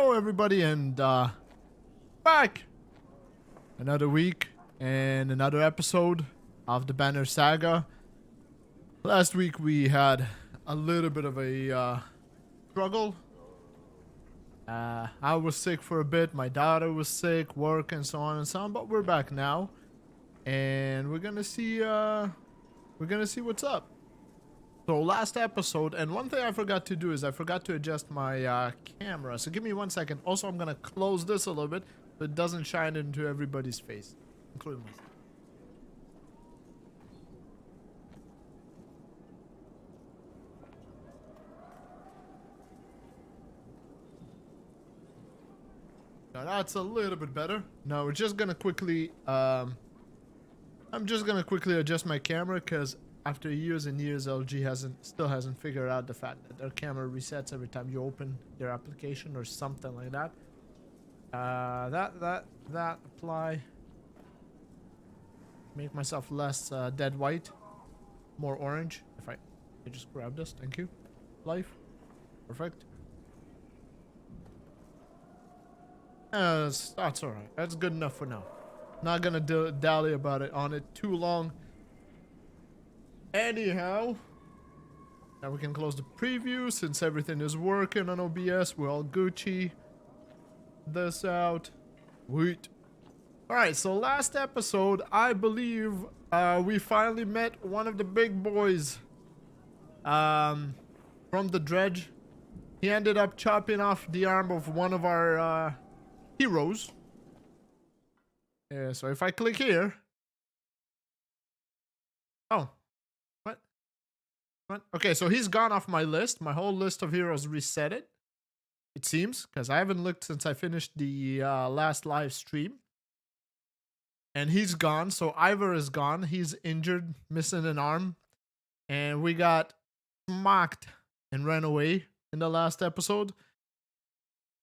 Hello everybody, and back another week and another episode of the Banner Saga. Last week we had a little bit of a struggle. I was sick for a bit, my daughter was sick, work and so on and so on, but we're back now, and we're gonna see what's up. So last episode, and one thing I forgot to do is I forgot to adjust my camera. So give me 1 second. Also, I'm gonna close this a little bit so it doesn't shine into everybody's face, including myself. Now that's a little bit better. Now we're just gonna quickly, I'm just gonna quickly adjust my camera because after years and years, LG still hasn't figured out the fact that their camera resets every time you open their application or something like that. That apply. Make myself less dead white, more orange. If I just grab this, thank you. Life, perfect. That's all right. That's good enough for now. Not gonna dally about it on it too long. Anyhow, now we can close the preview since everything is working on OBS. We're all Gucci. This out. Wait. Alright, so last episode, I believe we finally met one of the big boys from the dredge. He ended up chopping off the arm of one of our heroes. Yeah, so if I click here. Oh. Okay, so he's gone off my list. My whole list of heroes reset it seems, because I haven't looked since I finished the last live stream. And he's gone, so Ivor is gone. He's injured, missing an arm. And we got smacked and ran away in the last episode.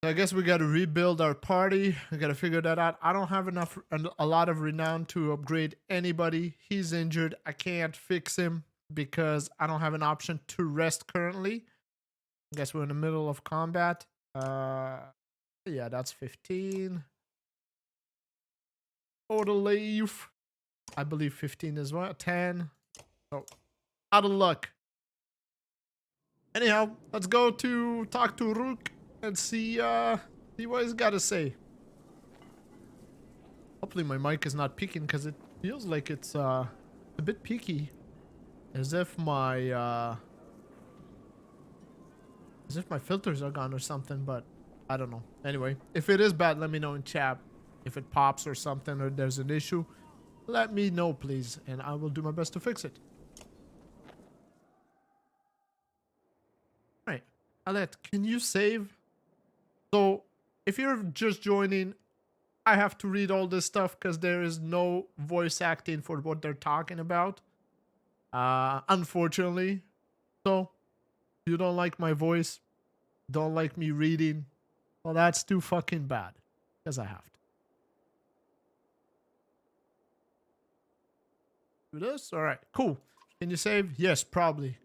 So I guess we got to rebuild our party. We got to figure that out. I don't have a lot of renown to upgrade anybody. He's injured. I can't fix him because I don't have an option to rest currently. I guess we're in the middle of combat. Yeah, that's 15. Total leave. I believe 15 as well. 10. So, out of luck. Anyhow, let's go to talk to Rook and see what he's got to say. Hopefully my mic is not peaking because it feels like it's a bit peaky. As if my filters are gone or something, but I don't know. Anyway, if it is bad, let me know in chat. If it pops or something or there's an issue, let me know, please, and I will do my best to fix it. All right, Alette, can you save? So, if you're just joining, I have to read all this stuff because there is no voice acting for what they're talking about. Unfortunately. So, if you don't like my voice, don't like me reading, well, that's too fucking bad. Because I have to. Do this? Alright, cool. Can you save? Yes, probably.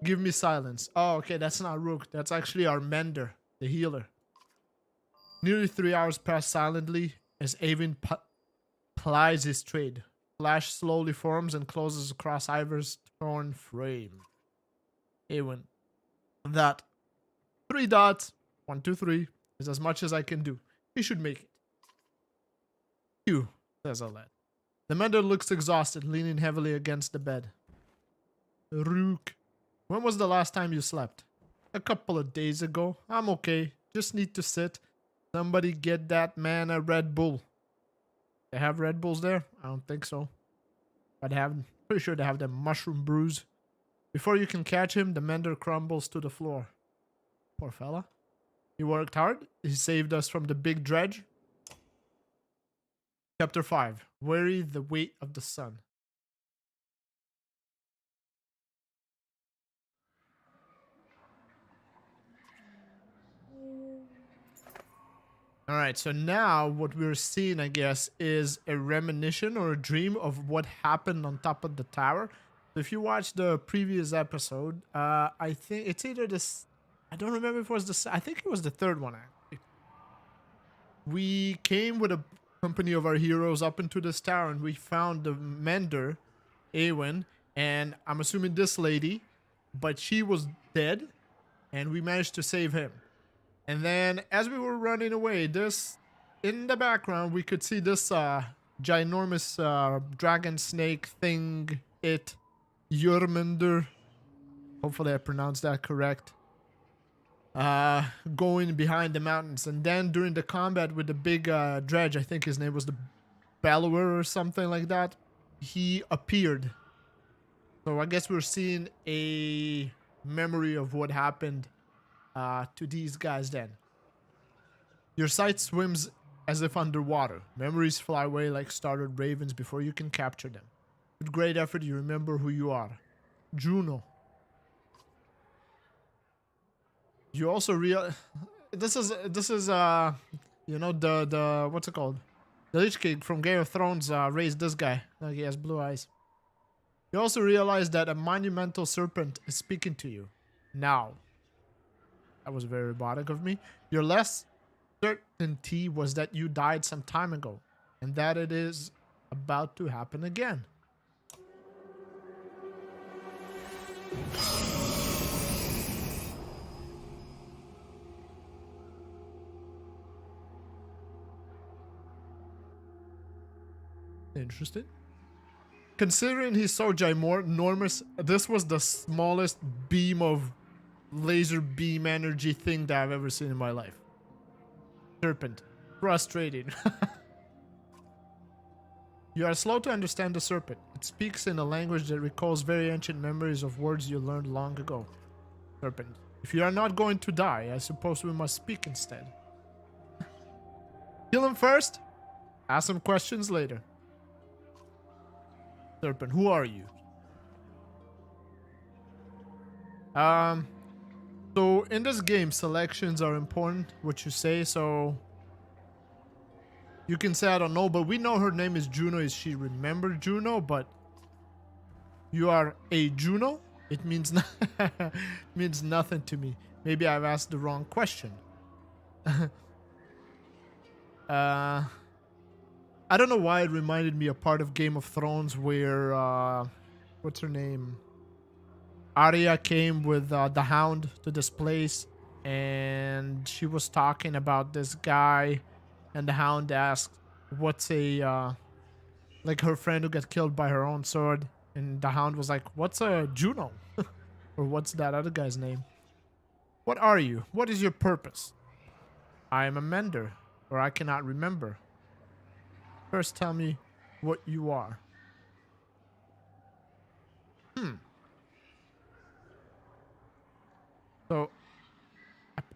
Give me silence. Oh, okay, that's not Rook. That's actually our mender, the healer. Nearly 3 hours pass silently as Avon plies his trade. Flash slowly forms and closes across Ivor's torn frame. Avon. That 3 dots, 1, 2, 3, is as much as I can do. He should make it. Phew, says Alette. The mender looks exhausted, leaning heavily against the bed. Rook, when was the last time you slept? A couple of days ago. I'm okay. Just need to sit. Somebody get that man a Red Bull. They have Red Bulls there? I don't think so. But pretty sure they have them mushroom brews. Before you can catch him, the mender crumbles to the floor. Poor fella. He worked hard. He saved us from the big dredge. Chapter 5. Weary the weight of the sun. Alright, so now what we're seeing, I guess, is a reminiscence or a dream of what happened on top of the tower. So if you watch the previous episode, I think it's either this... I don't remember if it was the... I think it was the third one, actually. We came with a company of our heroes up into this tower, and we found the mender, Awen, and I'm assuming this lady, but she was dead, and we managed to save him. And then as we were running away, this in the background we could see this ginormous dragon snake thing, Jormungandr. Hopefully I pronounced that correct. Going behind the mountains, and then during the combat with the big dredge, I think his name was the Bellower or something like that, he appeared. So I guess we're seeing a memory of what happened to these guys then. Your sight swims as if underwater. Memories fly away like startled ravens before you can capture them. With great effort, you remember who you are. Juno. You also this is you know, the what's it called? The Lich King from Game of Thrones raised this guy. Like he has blue eyes. You also realize that a monumental serpent is speaking to you. Now. That was very robotic of me. Your last certainty was that you died some time ago, and that it is about to happen again. Interesting. Considering he's so ginormous, this was the smallest beam of laser beam energy thing that I've ever seen in my life. Serpent. Frustrating. You are slow to understand the serpent. It speaks in a language that recalls very ancient memories of words you learned long ago. Serpent. If you are not going to die, I suppose we must speak instead. Kill him first. Ask him questions later. Serpent, who are you? So in this game, selections are important, what you say, so you can say I don't know, but we know her name is Juno. Is she remember Juno? But you are a Juno? It means means nothing to me. Maybe I've asked the wrong question. I don't know why it reminded me of part of Game of Thrones where what's her name? Arya came with the Hound to this place, and she was talking about this guy, and the Hound asked, "What's a like her friend who got killed by her own sword?" And the Hound was like, "What's a Juno?" Or what's that other guy's name? What are you? What is your purpose? I am a mender, or I cannot remember. First, tell me what you are. So,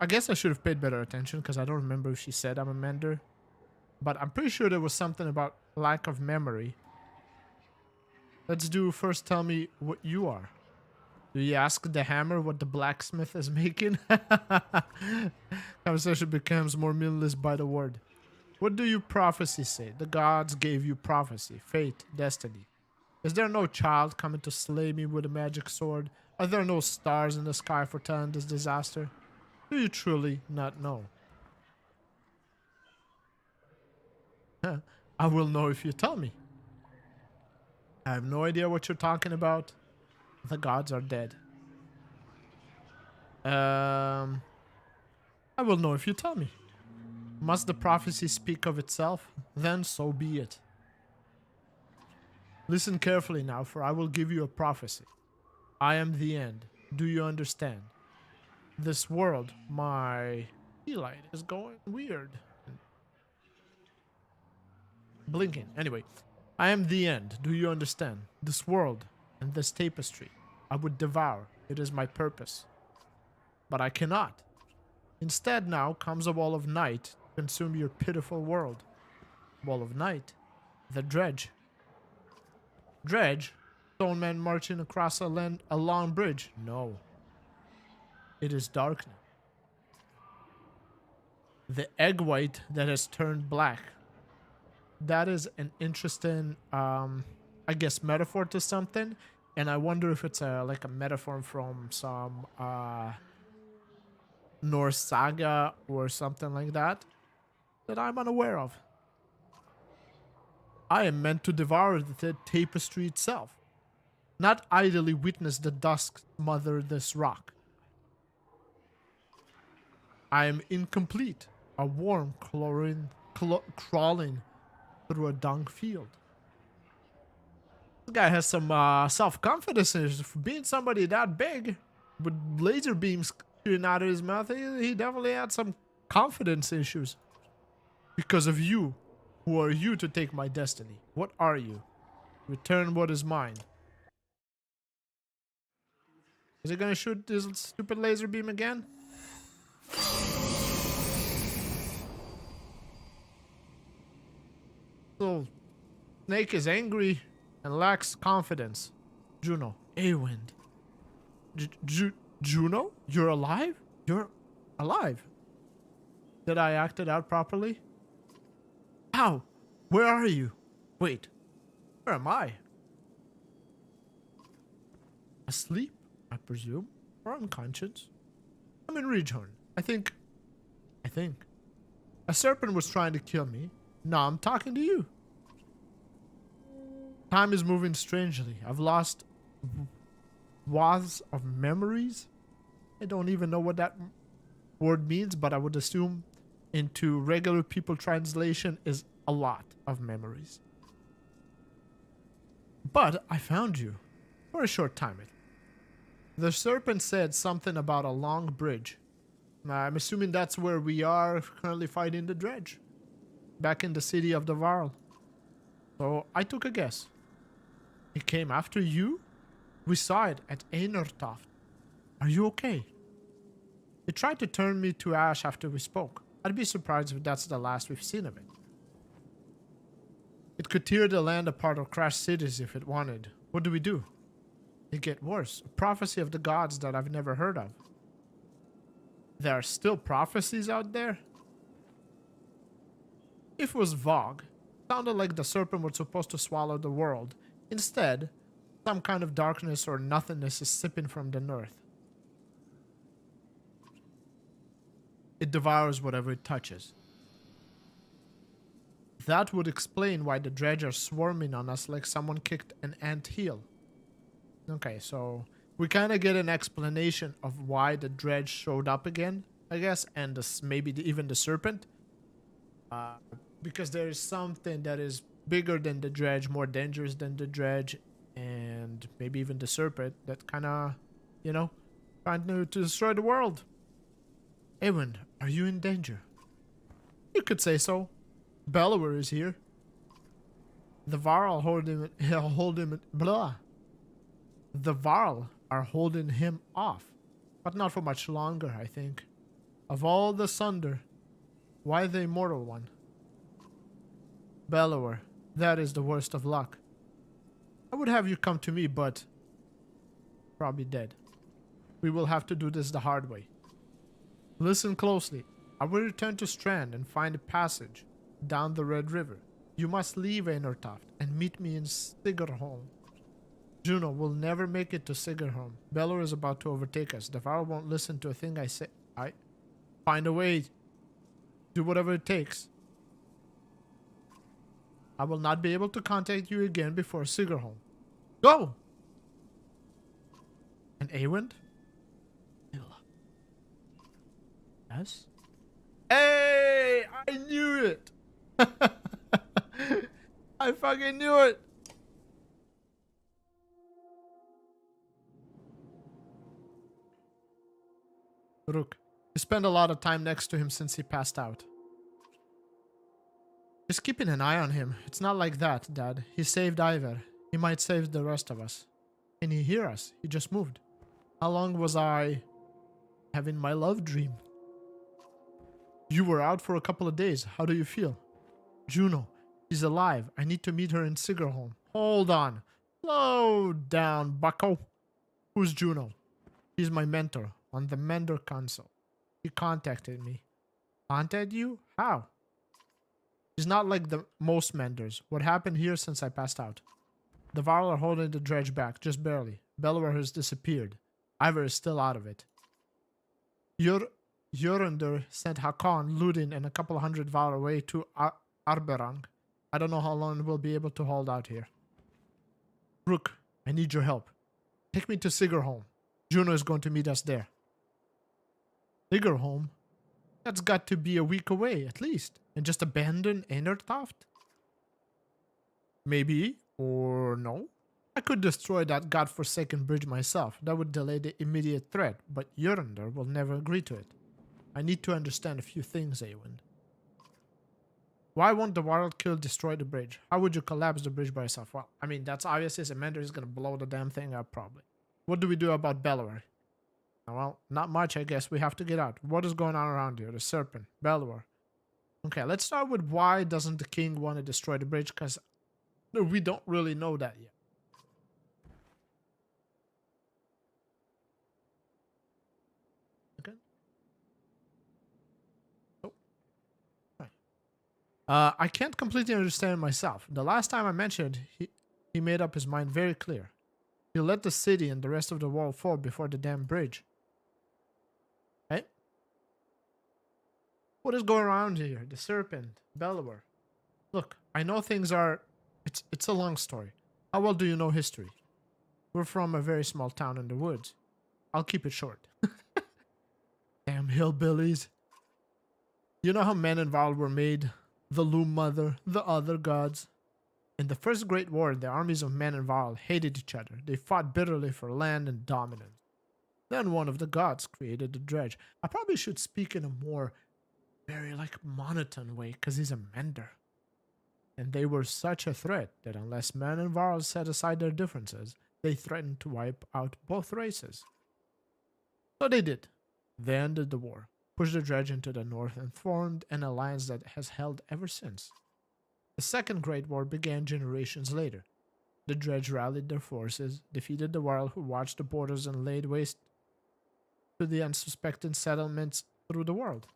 I guess I should have paid better attention because I don't remember if she said I'm a mender. But I'm pretty sure there was something about lack of memory. Let's do first tell me what you are. Do you ask the hammer what the blacksmith is making? Conversation becomes more meaningless by the word. What do your prophecies say? The gods gave you prophecy, fate, destiny. Is there no child coming to slay me with a magic sword? Are there no stars in the sky foretelling this disaster? Do you truly not know? I will know if you tell me. I have no idea what you're talking about. The gods are dead. I will know if you tell me. Must the prophecy speak of itself? Then so be it. Listen carefully now, for I will give you a prophecy. I am the end. Do you understand? This world, my key light is going weird. Blinking. Anyway, I am the end. Do you understand? This world and this tapestry I would devour. It is my purpose. But I cannot. Instead now comes a wall of night to consume your pitiful world. Wall of night. The dredge. Dredge? Stone man marching across a long bridge? No. It is darkness. The egg white that has turned black. That is an interesting, I guess, metaphor to something. And I wonder if it's like a metaphor from some Norse saga or something like that. that I'm unaware of. I am meant to devour the tapestry itself, not idly witness the dusk smother this rock. I am incomplete, a worm crawling through a dung field. This guy has some self-confidence for being somebody that big. With laser beams shooting out of his mouth, he definitely had some confidence issues. Because of you. Who are you to take my destiny? What are you? Return what is mine. Is he gonna shoot this stupid laser beam again? So, Snake is angry and lacks confidence. Juno. Awind. Juno? You're alive? You're alive. Did I act it out properly? How? Where are you? Wait. Where am I? Asleep, I presume? Or unconscious? I'm in Ridgehorn. I think... A serpent was trying to kill me. Now I'm talking to you. Time is moving strangely. I've lost wads of memories. I don't even know what that word means, but I would assume into regular people translation is a lot of memories. But I found you for a short time. The serpent said something about a long bridge. I'm assuming that's where we are currently fighting the dredge. Back in the city of the Varl. So I took a guess. It came after you? We saw it at Einertoft. Are you okay? It tried to turn me to ash after we spoke. I'd be surprised if that's the last we've seen of it. It could tear the land apart or crash cities if it wanted. What do we do? It get worse. A prophecy of the gods that I've never heard of. There are still prophecies out there? If it was Vogue, it sounded like the serpent was supposed to swallow the world. Instead, some kind of darkness or nothingness is sipping from the north. It devours whatever it touches. That would explain why the dredge are swarming on us like someone kicked an ant heel. Okay, so we kind of get an explanation of why the dredge showed up again, I guess, and maybe even the serpent. Because there is something that is bigger than the dredge, more dangerous than the dredge, and maybe even the serpent that kind of, you know, trying to destroy the world. Ewan, are you in danger? You could say so. Bellower is here. The Varl The Varl are holding him off, but not for much longer, I think. Of all the Sunder, why the immortal one? Bellower, that is the worst of luck. I would have you come to me, but probably dead. We will have to do this the hard way. Listen closely. I will return to Strand and find a passage down the Red River. You must leave Einertoft and meet me in Sigerholm. Juno will never make it to Sigerholm. Bellower is about to overtake us. The Varl won't listen to a thing I say. I find a way. Do whatever it takes. I will not be able to contact you again before Sigerholm. Go! And Awind? Yes? Hey! I knew it! I fucking knew it! Rook, you spent a lot of time next to him since he passed out. Just keeping an eye on him. It's not like that, Dad. He saved Iver. He might save the rest of us. Can he hear us? He just moved. How long was I having my love dream? You were out for a couple of days. How do you feel? Juno, she's alive. I need to meet her in Sigerholm. Hold on. Slow down, bucko. Who's Juno? She's my mentor on the Mender Council. She contacted me. Contacted you? How? She's not like the most Menders. What happened here since I passed out? The Varl are holding the dredge back, just barely. Bellower has disappeared. Ivor is still out of it. You're Jörundur sent Hakon, Ludin, and a couple hundred Valar away to Arberang. I don't know how long we'll be able to hold out here. Rook, I need your help. Take me to Sigerholm. Juno is going to meet us there. Sigerholm? That's got to be a week away, at least. And just abandon Enertoft? Maybe, or no. I could destroy that godforsaken bridge myself. That would delay the immediate threat, but Jörundur will never agree to it. I need to understand a few things, Eowyn. Why won't the wild kill destroy the bridge? How would you collapse the bridge by yourself? Well, I mean, that's obvious. Amender is going to blow the damn thing up, probably. What do we do about Belor? Well, not much, I guess. We have to get out. What is going on around here? The serpent, Belor. Okay, let's start with why doesn't the king want to destroy the bridge? Because we don't really know that yet. Okay. Oh. Right. I can't completely understand myself. The last time I mentioned, he made up his mind very clear. He'll let the city and the rest of the world fall before the damn bridge. Right? What is going around here? The serpent, Belor. Look, I know things are... It's a long story. How well do you know history? We're from a very small town in the woods. I'll keep it short. Damn hillbillies. You know how men and Val were made? The Loom Mother, the other gods. In the First Great War, the armies of Men and Varl hated each other. They fought bitterly for land and dominance. Then one of the gods created the dredge. I probably should speak in a more very monotone way because he's a mender. And they were such a threat that unless Men and Varl set aside their differences, they threatened to wipe out both races. So they did. They ended the war, pushed the dredge into the north, and formed an alliance that has held ever since. The Second Great War began generations later. The dredge rallied their forces, defeated the Varl who watched the borders, and laid waste to the unsuspecting settlements through the world.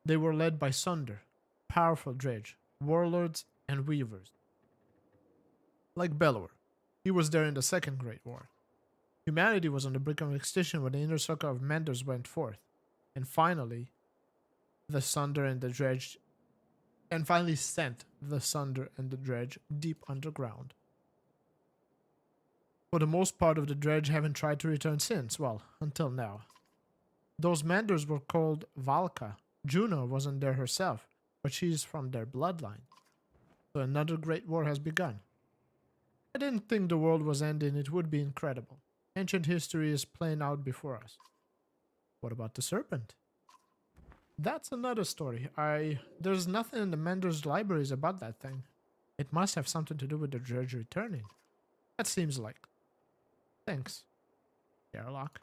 They were led by Sunder, powerful dredge, warlords, and weavers. Like Belor, he was there in the Second Great War. Humanity was on the brink of extinction when the inner circle of Menders went forth, and finally, the Sunder and the dredge sent the Sunder and the dredge deep underground. For the most part of the dredge haven't tried to return since, well, until now. Those Manders were called Valka. Juno wasn't there herself, but she's from their bloodline. So another great war has begun. I didn't think the world was ending. It would be incredible. Ancient history is playing out before us. What about the serpent? That's another story. There's nothing in the Mender's libraries about that thing. It must have something to do with the dredge returning. That seems like. Thanks, Sherlock.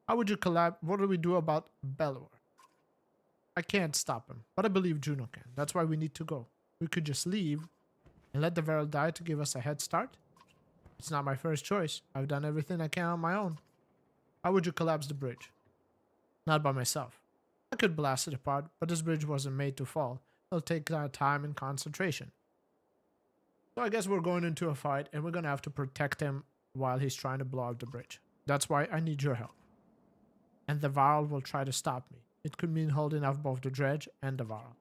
How would you collab? What do we do about Belor? I can't stop him, but I believe Juno can. That's why we need to go. We could just leave and let the Varel die to give us a head start. It's not my first choice. I've done everything I can on my own. How would you collapse the bridge? Not by myself. I could blast it apart, but this bridge wasn't made to fall. It'll take time and concentration. So I guess we're going into a fight, and we're going to have to protect him while he's trying to blow up the bridge. That's why I need your help. And the Varl will try to stop me. It could mean holding off both the dredge and the Varl.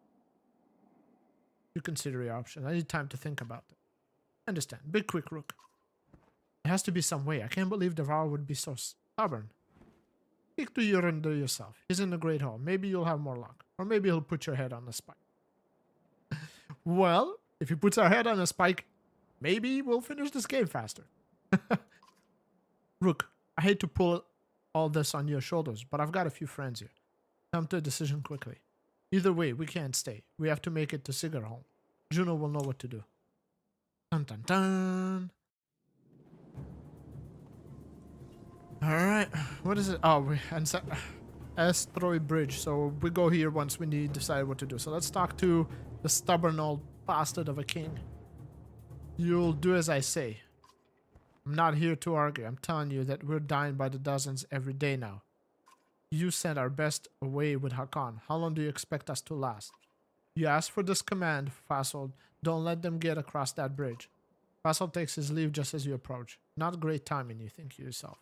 You consider your options. I need time to think about it. Understand. Be quick, Rook. There has to be some way. I can't believe the Varl would be so stubborn. Speak to Jörundur yourself. He's in the Great Hall. Maybe you'll have more luck. Or maybe he'll put your head on a spike. Well, if he puts our head on a spike, maybe we'll finish this game faster. Rook, I hate to pull all this on your shoulders, but I've got a few friends here. Come to a decision quickly. Either way, we can't stay. We have to make it to Sigerholm. Juno will know what to do. Dun dun dun. Alright, what is it? Oh, Asteroid Bridge. So we go here once we decide what to do. So let's talk to the stubborn old bastard of a king. You'll do as I say. I'm not here to argue. I'm telling you that we're dying by the dozens every day now. You sent our best away with Hakon. How long do you expect us to last? You asked for this command, Fasold. Don't let them get across that bridge. Fasold takes his leave just as you approach. Not great timing, you think to yourself.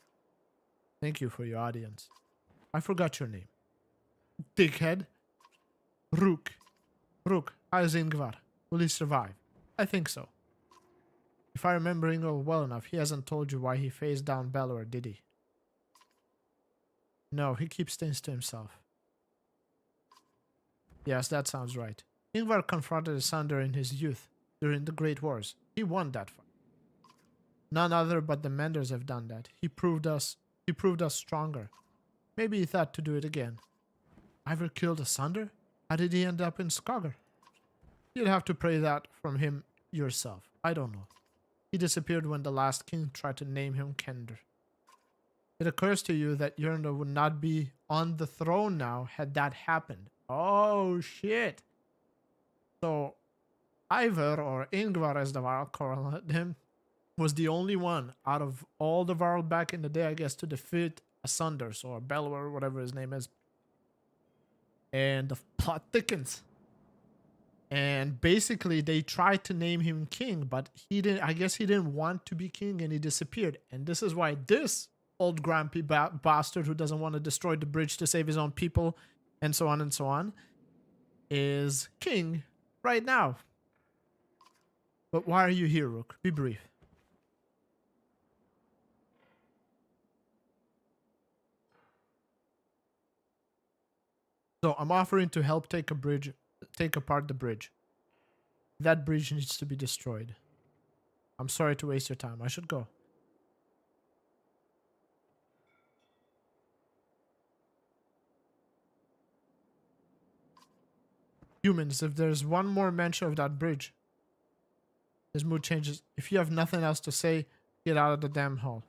Thank you for your audience. I forgot your name. dickhead. Rook. Rook, how's Ingvar? Will he survive? I think so. If I remember Ingvar well enough, he hasn't told you why he faced down Balor, did he? No, he keeps things to himself. Yes, that sounds right. Ingvar confronted Isander in his youth, during the Great Wars. He won that fight. None other but the Menders have done that. He proved us stronger. Maybe he thought to do it again. Ivor killed Isander? How did he end up in Skager? You'd have to pray that from him yourself. I don't know. He disappeared when the last king tried to name him Kender. It occurs to you that Yurna would not be on the throne now had that happened. Oh shit. So Ivar, or Ingvar as the Varl called him, was the only one out of all the Varl back in the day, I guess, to defeat Asunders or Belwer, whatever his name is. And the plot thickens. And basically they tried to name him king, but he didn't. I guess he didn't want to be king and he disappeared. And this is why this old grumpy bastard who doesn't want to destroy the bridge to save his own people and so on is king right now. But why are you here, Rook? Be brief. So I'm offering to help take apart the bridge. That bridge needs to be destroyed. I'm sorry to waste your time. I should go. Humans, if there's one more mention of that bridge, his mood changes. If you have nothing else to say, get out of the damn hall.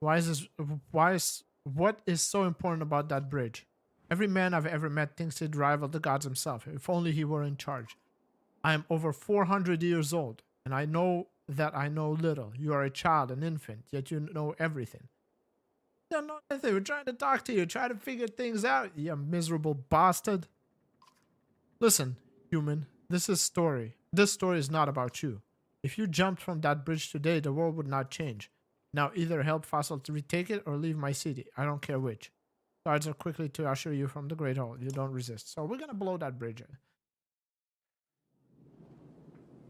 What is so important about that bridge? Every man I've ever met thinks he'd rival the gods himself, if only he were in charge. I am over 400 years old, and I know that I know little. You are a child, an infant, yet you know everything. I don't know anything. We're trying to talk to you, trying to figure things out, you miserable bastard. Listen, human, this is story. This story is not about you. If you jumped from that bridge today, the world would not change. Now either help Fossil to retake it or leave my city. I don't care which. Guards are quickly to usher you from the Great Hall. You don't resist. So we're gonna blow that bridge.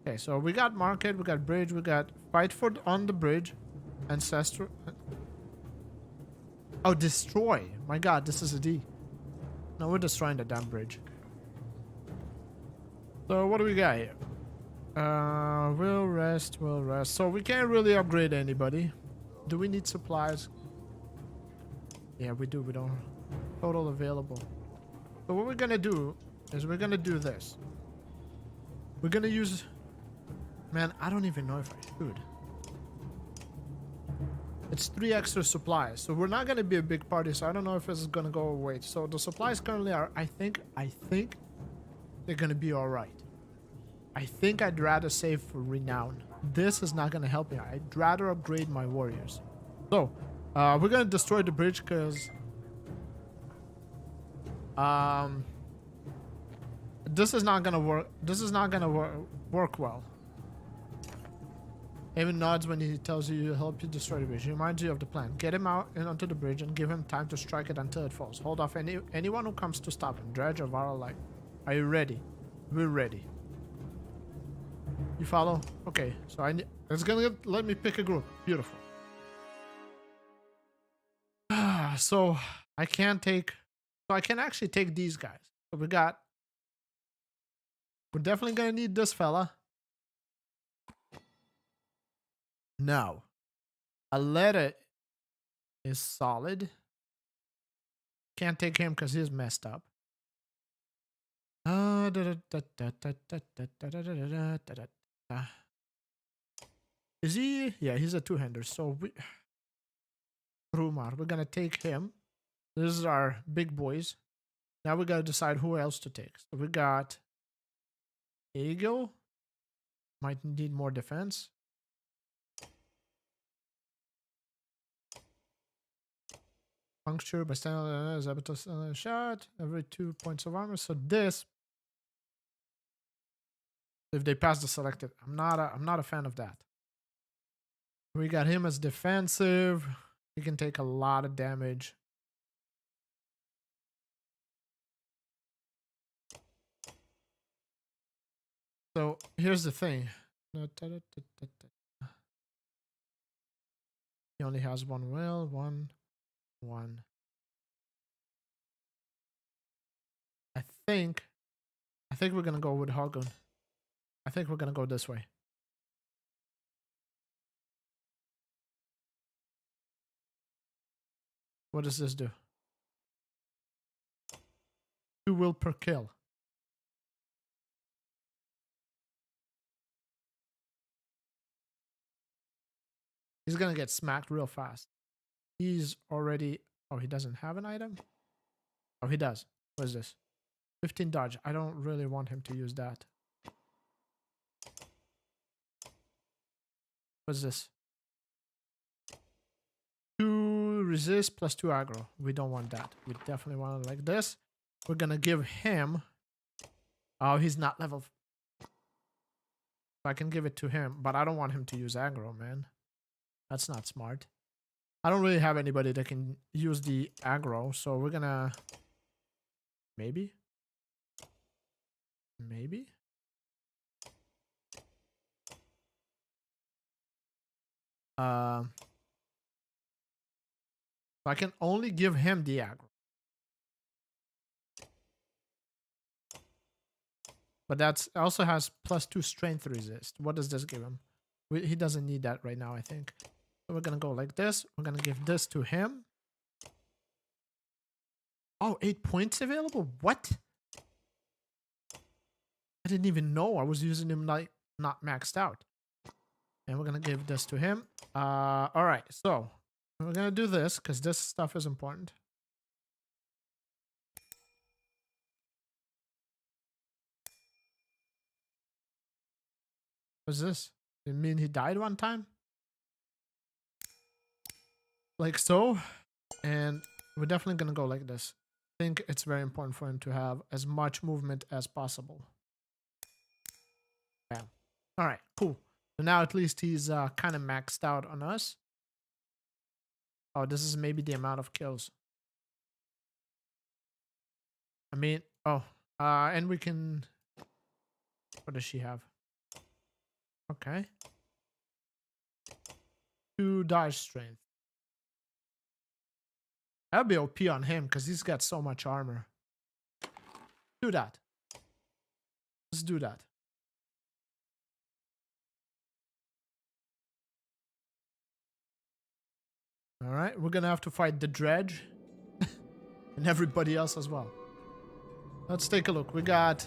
Okay, so we got market, we got bridge, we got fight for on the bridge. Ancestral. Oh, destroy. My god, this is a D. No, we're destroying the damn bridge. So what do we got here? We'll rest. So we can't really upgrade anybody. Do we need supplies? Yeah, we do. We don't. Total available. So what we're gonna do is we're gonna do this. We're gonna use... Man, I don't even know if I should. It's 3 extra supplies. So we're not gonna be a big party, so I don't know if this is gonna go away. So the supplies currently are, I think they're gonna be alright. I think I'd rather save for renown. This is not gonna help me. I'd rather upgrade my warriors. So, we're gonna destroy the bridge because this is not gonna work. This is not gonna work well. Eamon nods when he tells you he'll help you destroy the bridge. He reminds you of the plan. Get him out and onto the bridge and give him time to strike it until it falls. Hold off anyone who comes to stop him. Dredge or Varl alike. Are you ready? We're ready. You follow? Okay, so it's gonna let me pick a group. Beautiful. So I can actually take these guys. So we're definitely gonna need this fella. Now, Aletta is solid. Can't take him because he's messed up. Is he? Yeah, he's a two-hander. So Rumar, we're gonna take him. This is our big boys. Now we gotta decide who else to take. So we got Eagle. Might need more defense. Puncture by standing Zabatos shot every 2 points of armor. So this, if they pass the selected, I'm not a fan of that. We got him as defensive. He can take a lot of damage. So here's the thing. He only has one will, one. I think we're gonna go with Hogun. I think we're gonna go this way. What does this do? 2 will per kill. He's gonna get smacked real fast. He's already... Oh, he doesn't have an item? Oh, he does. What is this? 15 dodge. I don't really want him to use that. What's this? 2 resist plus 2 aggro. We don't want that. We definitely want it like this. We're gonna give him... Oh, he's not level... I can give it to him, but I don't want him to use aggro, man. That's not smart. I don't really have anybody that can use the aggro, so we're gonna... Maybe? Maybe? So I can only give him the aggro. But that's also has plus 2 strength resist. What does this give him? He doesn't need that right now, I think. So we're gonna go like this. We're gonna give this to him. Oh, 8 points available? What? I didn't even know I was using him like not maxed out. And we're gonna give this to him. Alright, so we're gonna do this because this stuff is important. What's this? It mean he died one time? Like so. And we're definitely gonna go like this. I think it's very important for him to have as much movement as possible. Bam. Alright, cool. So now at least he's kind of maxed out on us. Oh, this is maybe the amount of kills. I mean, oh. And we can... What does she have? Okay. 2 dodge strength. That'll be OP on him because he's got so much armor. Do that. Let's do that. Alright, we're gonna have to fight the Dredge. And everybody else as well. Let's take a look. We got...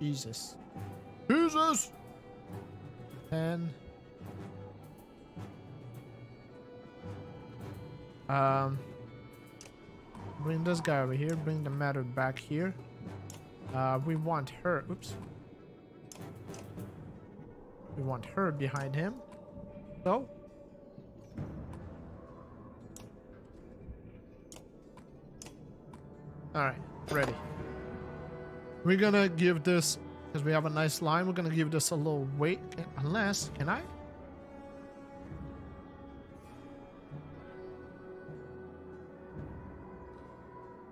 Jesus. 10. Bring this guy over here. Bring the matter back here. We want her. Oops. We want her behind him. So. Alright, ready. We're gonna give this, because we have a nice line, we're gonna give this a little weight. Unless, can I?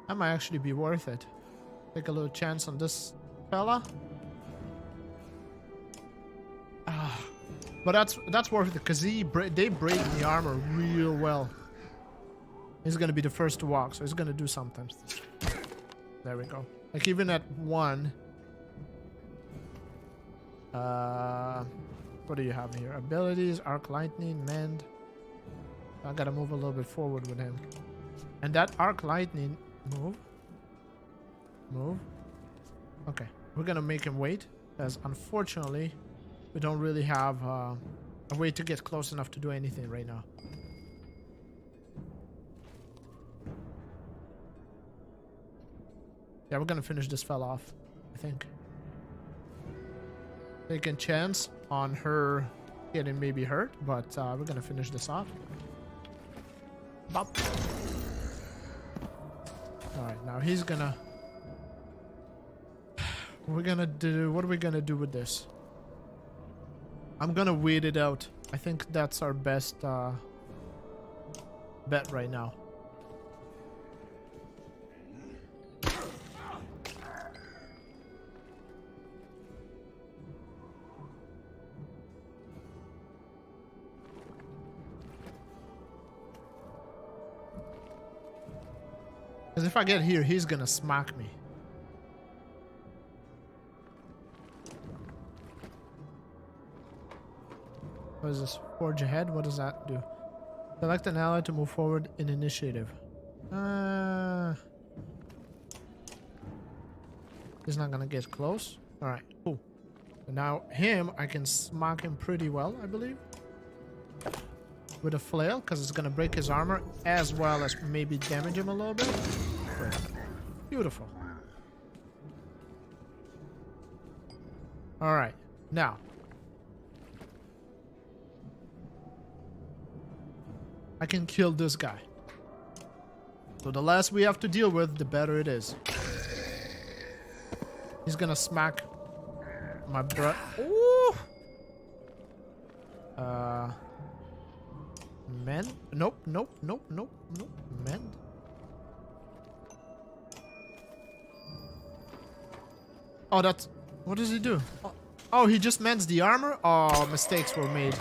That might actually be worth it. Take a little chance on this fella. But that's worth it because they break the armor real well. He's gonna be the first to walk, so he's gonna do something. There we go. Like even at 1. What do you have here? Abilities, arc lightning, mend. I gotta move a little bit forward with him. And that arc lightning, move. Okay, we're gonna make him wait, because unfortunately, we don't really have a way to get close enough to do anything right now. Yeah, we're gonna finish this fella off, I think. Taking chance on her getting maybe hurt, but we're gonna finish this off. Bop. Alright, now he's gonna... What are we gonna do with this? I'm gonna wait it out. I think that's our best bet right now. Because if I get here, he's gonna smack me. What is this? Forge ahead? What does that do? Select an ally to move forward in initiative. He's not gonna get close. Alright, cool. So now him, I can smack him pretty well, I believe. With a flail, because it's gonna break his armor, as well as maybe damage him a little bit. Great. Beautiful. Alright, now. I can kill this guy. So the less we have to deal with, the better it is. He's gonna smack my butt. Ooh! Mend? Nope, nope, nope, nope, nope. Mend? Oh, that's... What does he do? Oh, he just mends the armor? Oh, mistakes were made.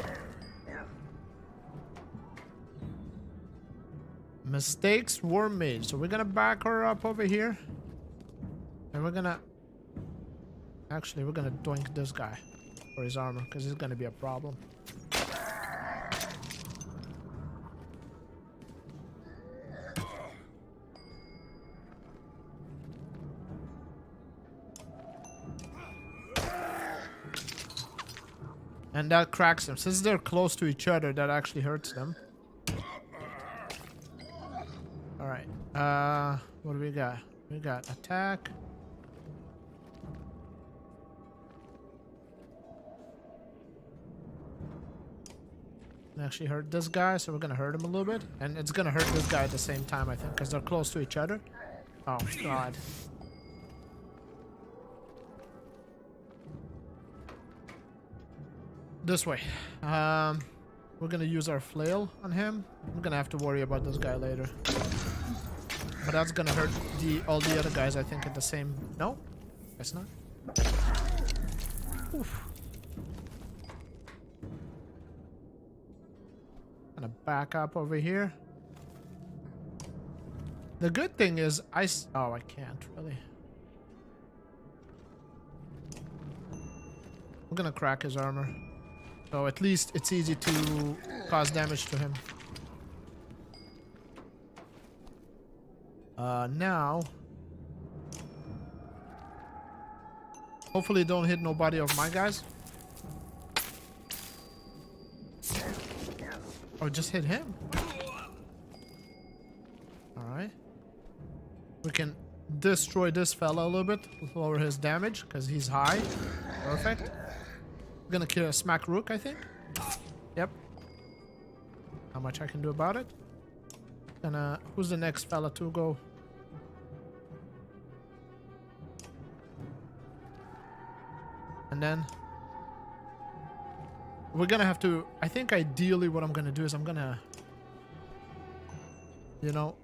Mistakes were made. So we're gonna back her up over here. And we're gonna... Actually, we're gonna doink this guy for his armor, because he's gonna be a problem. And that cracks them. Since they're close to each other, that actually hurts them. Alright. What do we got? We got attack. Actually hurt this guy, so we're gonna hurt him a little bit. And it's gonna hurt this guy at the same time, I think, because they're close to each other. Oh, God. This way. We're gonna use our flail on him. I'm gonna have to worry about this guy later. But that's gonna hurt all the other guys, I think, at the same... No? Guess not. Oof. Gonna back up over here. The good thing is oh, I can't really. We're gonna crack his armor. So at least it's easy to cause damage to him. Now... Hopefully don't hit nobody of my guys. Oh, just hit him. Alright. We can destroy this fella a little bit. Lower his damage, because he's high. Perfect. We're gonna kill a smack rook, I think. Yep. How much I can do about it. Who's the next fella to go? And then we're gonna have to... I think ideally what I'm gonna do is I'm gonna... You know...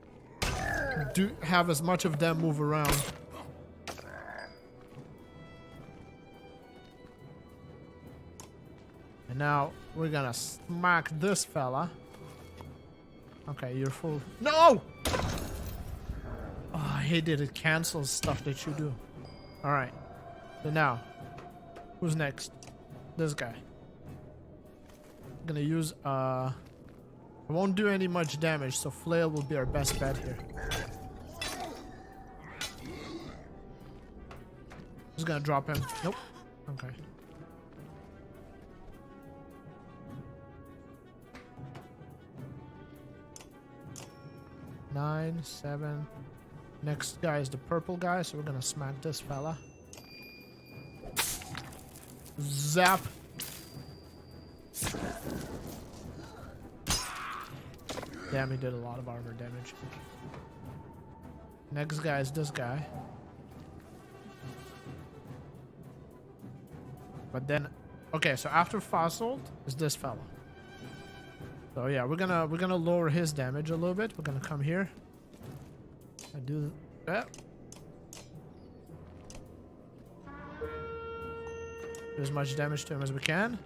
have as much of them move around. And now we're gonna smack this fella. Okay, you're full. No! Oh, I hate that it cancels stuff that you do. Alright. So now, who's next? This guy. I'm gonna use, I won't do any much damage, so flail will be our best bet here. Just gonna drop him. Nope. Okay. Nine, 7. Next guy is the purple guy, so we're gonna smack this fella. Zap. Damn, he did a lot of armor damage. Next guy is this guy. But then... Okay, so after Fossil is this fella. So yeah, we're gonna lower his damage a little bit. We're gonna come here. I do that. Do as much damage to him as we can.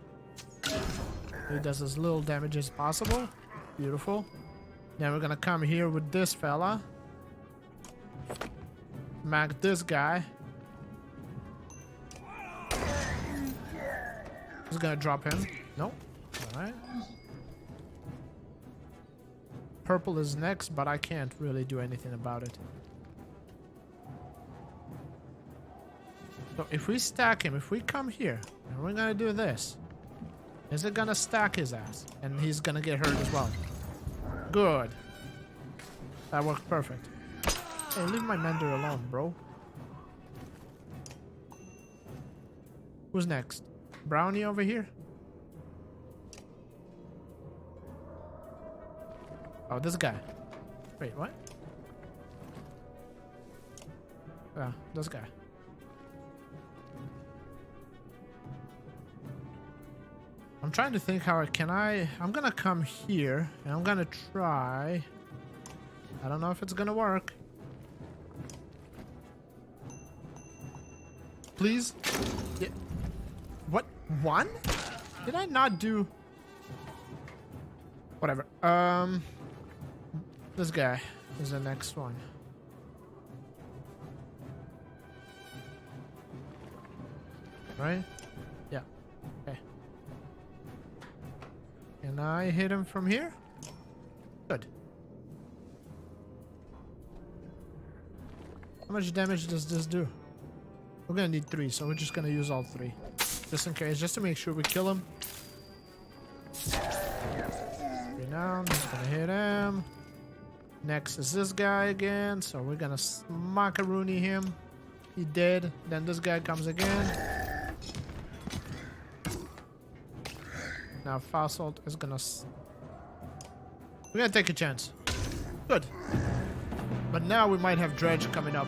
He does as little damage as possible. Beautiful. Then we're gonna come here with this fella. Smack this guy. He's gonna drop him. Nope. Alright. Purple is next, but I can't really do anything about it. So if we stack him, if we come here, and we're gonna do this, is it gonna stack his ass? And he's gonna get hurt as well. Good. That worked perfect. Hey, leave my Mender alone, bro. Who's next? Brownie over here? Oh, this guy. Wait, what? Yeah, this guy. I'm trying to think how I'm gonna come here and I'm gonna try. I don't know if it's gonna work. Please? Yeah. What? One? Did I not do? Whatever. This guy is the next one. Right? Yeah. Okay. Can I hit him from here? Good. How much damage does this do? We're gonna need 3, so we're just gonna use all 3. Just in case, just to make sure we kill him. 3 down, he's gonna hit him. Next is this guy again, so we're gonna smackaroony him. He dead. Then this guy comes again. Now Fasalt is gonna... We're gonna take a chance. Good. But now we might have Dredge coming up.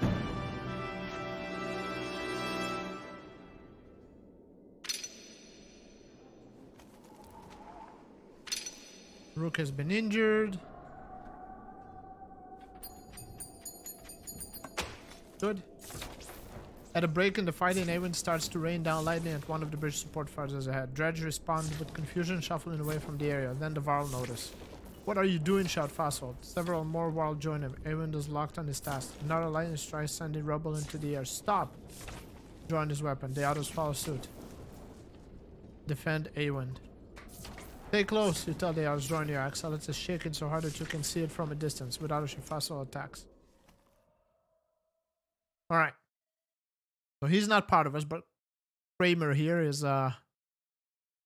Rook has been injured. Good. At a break in the fighting, Awen starts to rain down lightning at one of the bridge support fighters ahead. Dredge responds with confusion, shuffling away from the area. Then the Varl notice. What are you doing? Shout Fasalt. Several more Varl join him. Awen is locked on his task. Another lightning strike sending rubble into the air. Stop! Join his weapon. The others follow suit. Defend Awen. Stay close, you tell the others. Join your axe. It's shaking so hard that you can see it from a distance. Without a Fasalt attacks. Alright. So he's not part of us, but Kramer here is part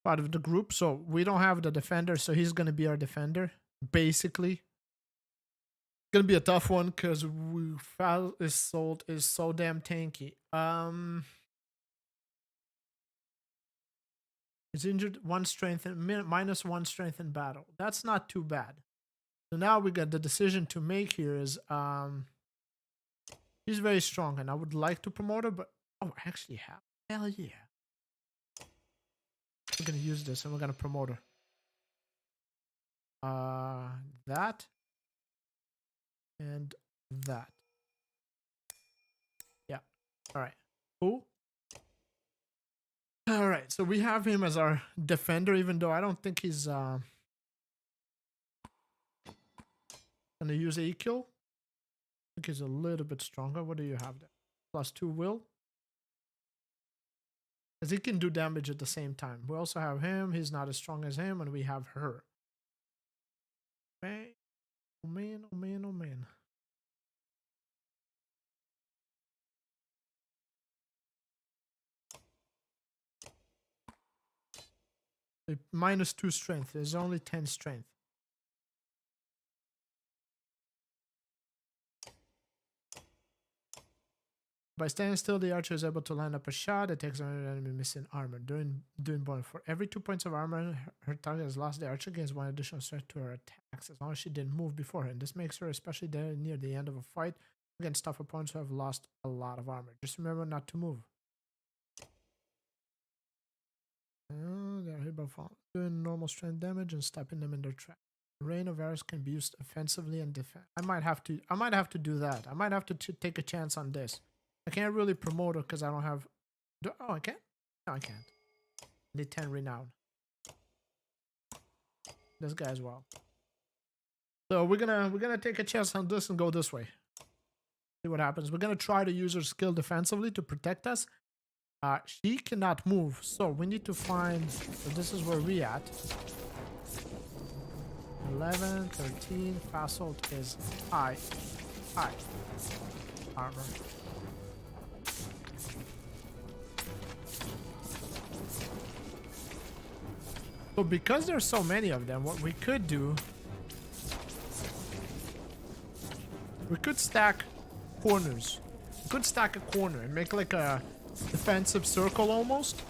of the group. So we don't have the defender, so he's going to be our defender, basically. It's going to be a tough one because is so damn tanky. He's injured, 1 strength and minus 1 strength in battle. That's not too bad. So now we got the decision to make here is he's very strong and I would like to promote her, but oh, I actually have. Hell yeah. We're gonna use this and we're gonna promote her. That and that. Yeah. Alright. Cool. Alright, so we have him as our defender, even though I don't think he's gonna use a kill. I think he's a little bit stronger. What do you have there? +2 will. Because he can do damage at the same time. We also have him. He's not as strong as him. And we have her. Man. Oh man, oh man, oh man. -2 strength. There's only 10 strength. By standing still, the archer is able to line up a shot that takes on an enemy missing armor. During bonus, for every 2 points of armor her target has lost, the archer gains 1 additional strength to her attacks, as long as she didn't move beforehand. This makes her especially near the end of a fight against tough opponents who have lost a lot of armor. Just remember not to move. They're hit by fall, doing normal strength damage and stopping them in their track. Rain of arrows can be used offensively and defense. I might have to do that. I might have to take a chance on this. I can't really promote it because I don't have. Oh, I can't. No, I can't. I need 10 renown. This guy as well. So we're gonna take a chance on this and go this way. See what happens. We're gonna try to use her skill defensively to protect us. She cannot move, so we need to find. So this is where we at. 11, 13. Facile is high armor. So because there's so many of them, what we could do, we could stack corners. We could stack a corner and make like a defensive circle almost.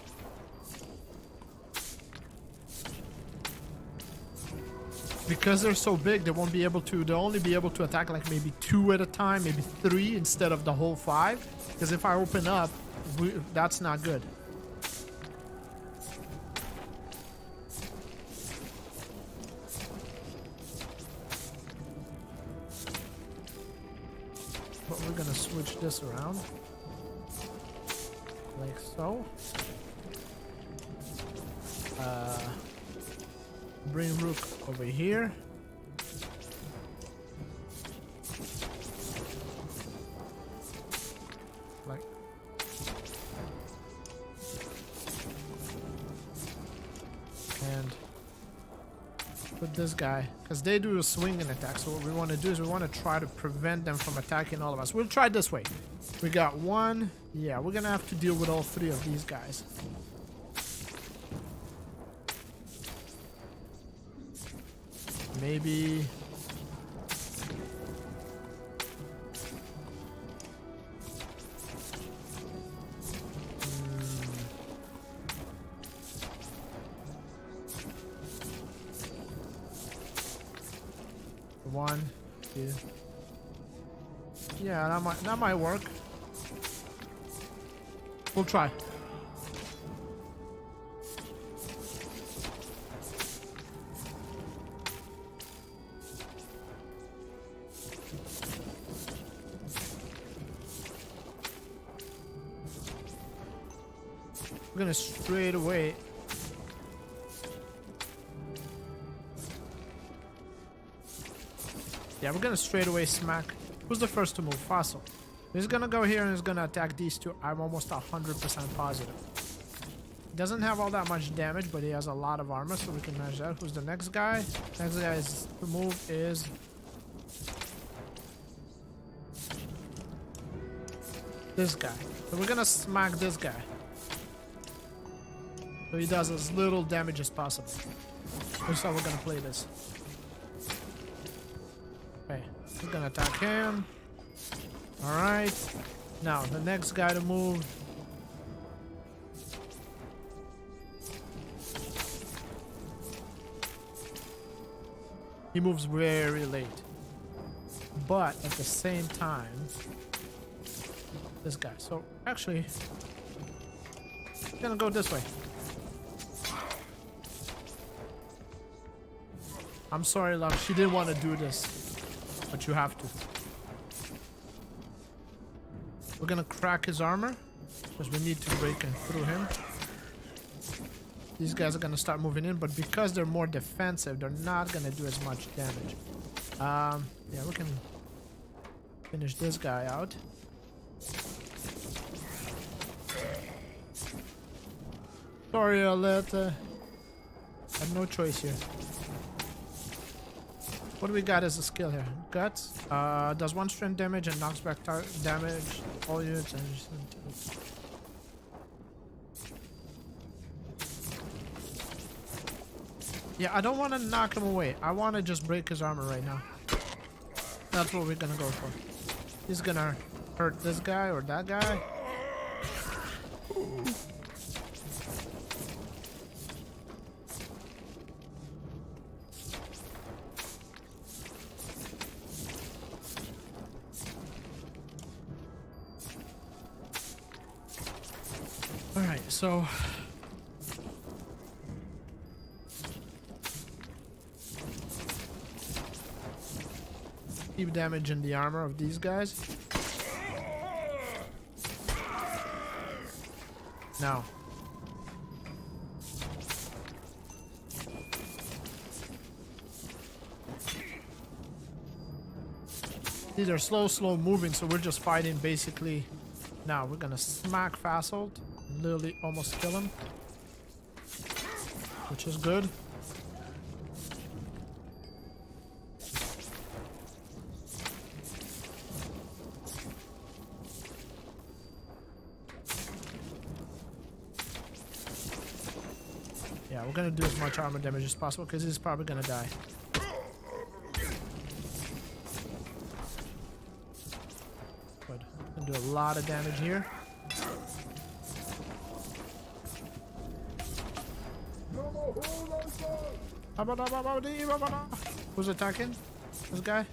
Because they're so big, they won't be able to, they'll only be able to attack like maybe 2 at a time, maybe 3 instead of the whole 5. Because if I open up, that's not good. But we're gonna switch this around. Like so. Bring Rook over here. Like. And put this guy, because they do a swinging attack. So what we want to do is we want to try to prevent them from attacking all of us. We'll try this way. We got 1. Yeah, we're gonna have to deal with all 3 of these guys. Maybe. One, 2. Yeah, that might work. We'll try. We're gonna straight away. Yeah, we're gonna straight away smack. Who's the first to move? Fossil. He's gonna go here and he's gonna attack these 2. I'm almost 100% positive. He doesn't have all that much damage, but he has a lot of armor, so we can manage that. Who's the next guy? Next guy is to move is this guy. So we're gonna smack this guy. So he does as little damage as possible. That's how we're gonna play this. Okay, we're gonna attack him. Alright. Now, the next guy to move. He moves very late. But at the same time, this guy. So, actually, I'm gonna go this way. I'm sorry, love. She didn't want to do this, but you have to. We're gonna crack his armor because we need to break in through him. These guys are gonna start moving in, but because they're more defensive, they're not gonna do as much damage. Yeah, we can finish this guy out. Sorry, Alette. I have no choice here. What do we got as a skill here? Guts. Does 1 strength damage and knocks back damage. All units. Yeah, I don't want to knock him away. I want to just break his armor right now. That's what we're gonna go for. He's gonna hurt this guy or that guy. Alright, so keep damaging the armor of these guys. Now. These are slow moving, so we're just fighting basically. Now we're gonna smack Fasold, literally almost kill him, which is good. Yeah, we're gonna do as much armor damage as possible because he's probably gonna die. Good. Gonna do a lot of damage here. Who's attacking? This guy?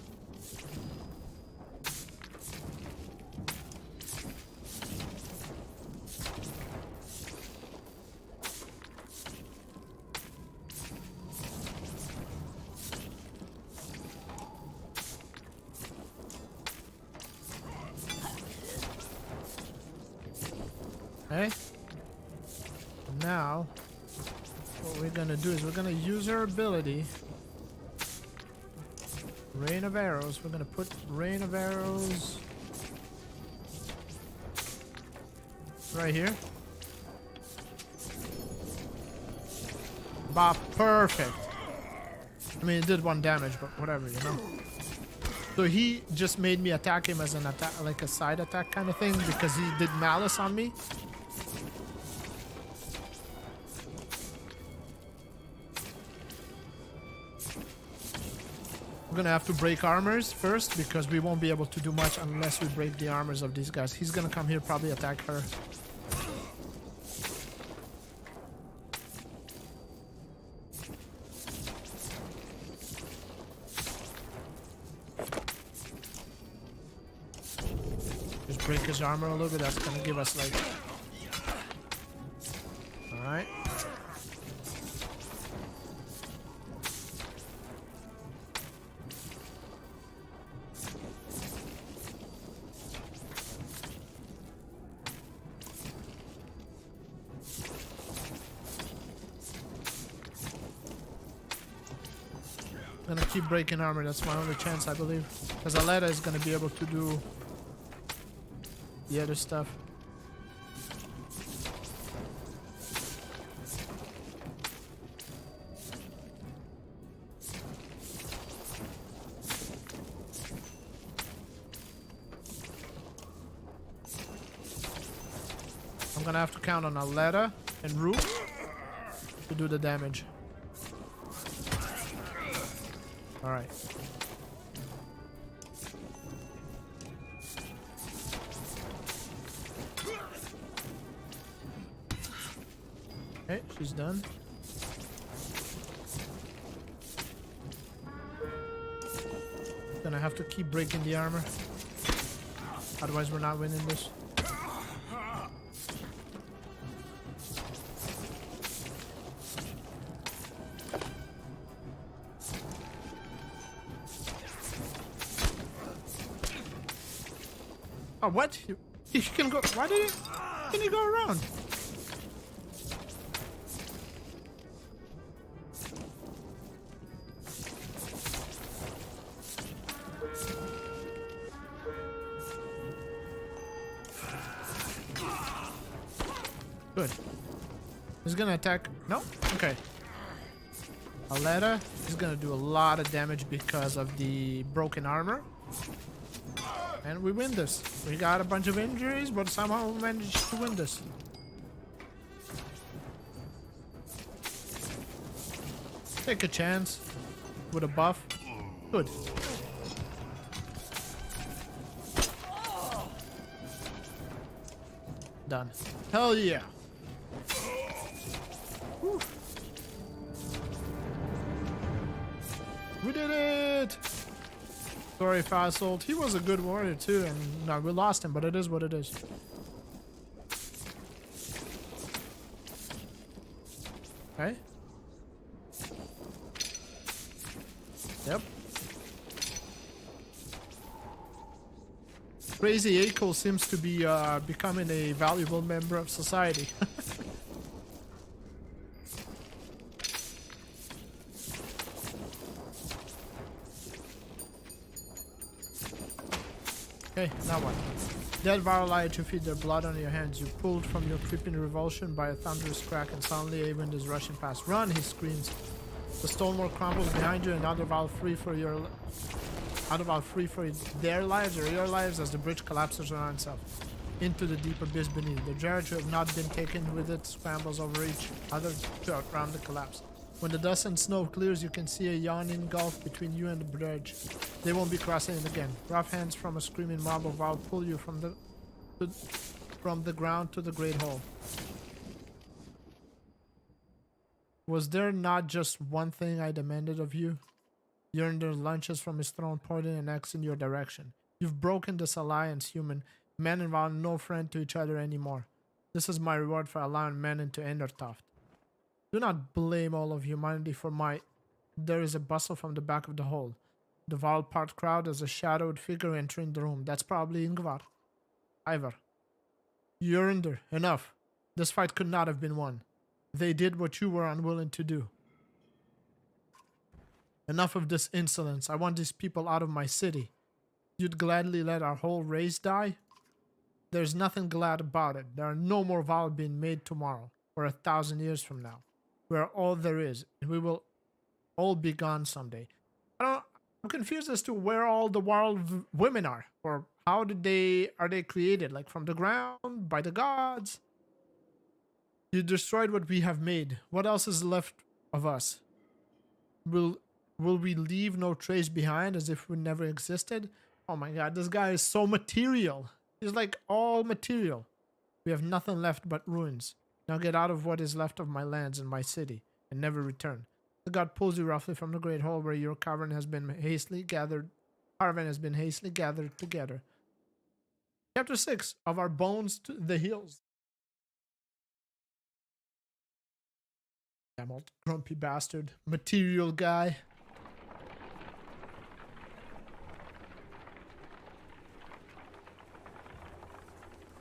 Okay. Now, what we're gonna do is we're gonna use her ability. Rain of Arrows. We're gonna put Rain of Arrows right here. Bop, perfect. I mean, it did 1 damage, but whatever, you know. So he just made me attack him as an attack, like a side attack kind of thing, because he did malice on me. We're gonna have to break armors first because we won't be able to do much unless we break the armors of these guys. He's gonna come here, probably attack her. Just break his armor a little bit. That's gonna give us like... Alright. I'm gonna keep breaking armor. That's my only chance, I believe. Because Aleta is gonna be able to do the other stuff. I'm gonna have to count on Aleta and Root to do the damage. Alright. Okay, she's done. Gonna have to keep breaking the armor. Otherwise we're not winning this. Oh, what? You can go. Why did you? Can you go around? Good. He's gonna attack. No? Okay. Aleta is gonna do a lot of damage because of the broken armor. And we win this. We got a bunch of injuries, but somehow we managed to win this. Take a chance with a buff. Good. Done. Hell yeah. Whew. We did it! Sorry, Fasold. He was a good warrior too, and no, we lost him, but it is what it is. Okay. Yep. Crazy Eiko seems to be becoming a valuable member of society. Okay, now what? Dead viral lie to feed their blood on your hands. You pulled from your creeping revulsion by a thunderous crack, and suddenly a wind is rushing past. Run, he screams. The stonework crumbles behind you, and another vial free for their lives or your lives as the bridge collapses around itself into the deep abyss beneath. The dredge who have not been taken with it scrambles over each other to outrun the collapse. When the dust and snow clears, you can see a yawning gulf between you and the bridge. They won't be crossing it again. Rough hands from a screaming mob of Val pull you from the ground to the great hole. Was there not just one thing I demanded of you? You earned their lunches from his throne, pointing an axe in your direction. You've broken this alliance, human. Men and Val are no friend to each other anymore. This is my reward for allowing men into Endertoft. Do not blame all of humanity for my... There is a bustle from the back of the hole. The Val part crowd as a shadowed figure entering the room. That's probably Ingvar. Ivar. You earned her. Enough. This fight could not have been won. They did what you were unwilling to do. Enough of this insolence. I want these people out of my city. You'd gladly let our whole race die? There's nothing glad about it. There are no more Val being made tomorrow or 1,000 years from now. We are all there is, and we will all be gone someday. I'm confused as to where all the wild women are, or how are they created? Like from the ground, by the gods? You destroyed what we have made. What else is left of us? Will we leave no trace behind as if we never existed? Oh my god, this guy is so material. He's like all material. We have nothing left but ruins. Now get out of what is left of my lands and my city, and never return. The god pulls you roughly from the great hole where your cavern has been hastily gathered together. Chapter 6 of Our Bones to the Hills. Damn old grumpy bastard. Material guy.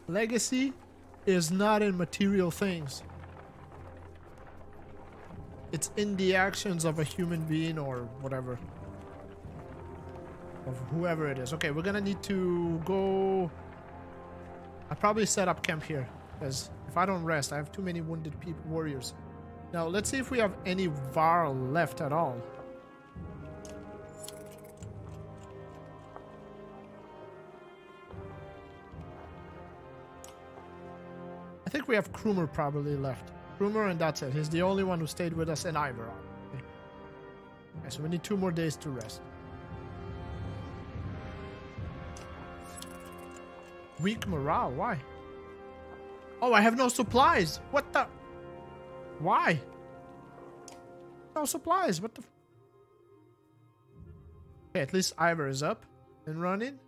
Legacy is not in material things. It's in the actions of a human being or whatever. Of whoever it is. Okay, we're gonna need to go... I'll probably set up camp here. Because if I don't rest, I have too many wounded warriors. Now, let's see if we have any Varl left at all. I think we have Krumer probably left. Krumer, and that's it. He's the only one who stayed with us, and Ivar. Okay, so we need 2 more days to rest. Weak morale, why? Oh, I have no supplies. What the? Why? No supplies, what the? Okay, at least Ivar is up and running.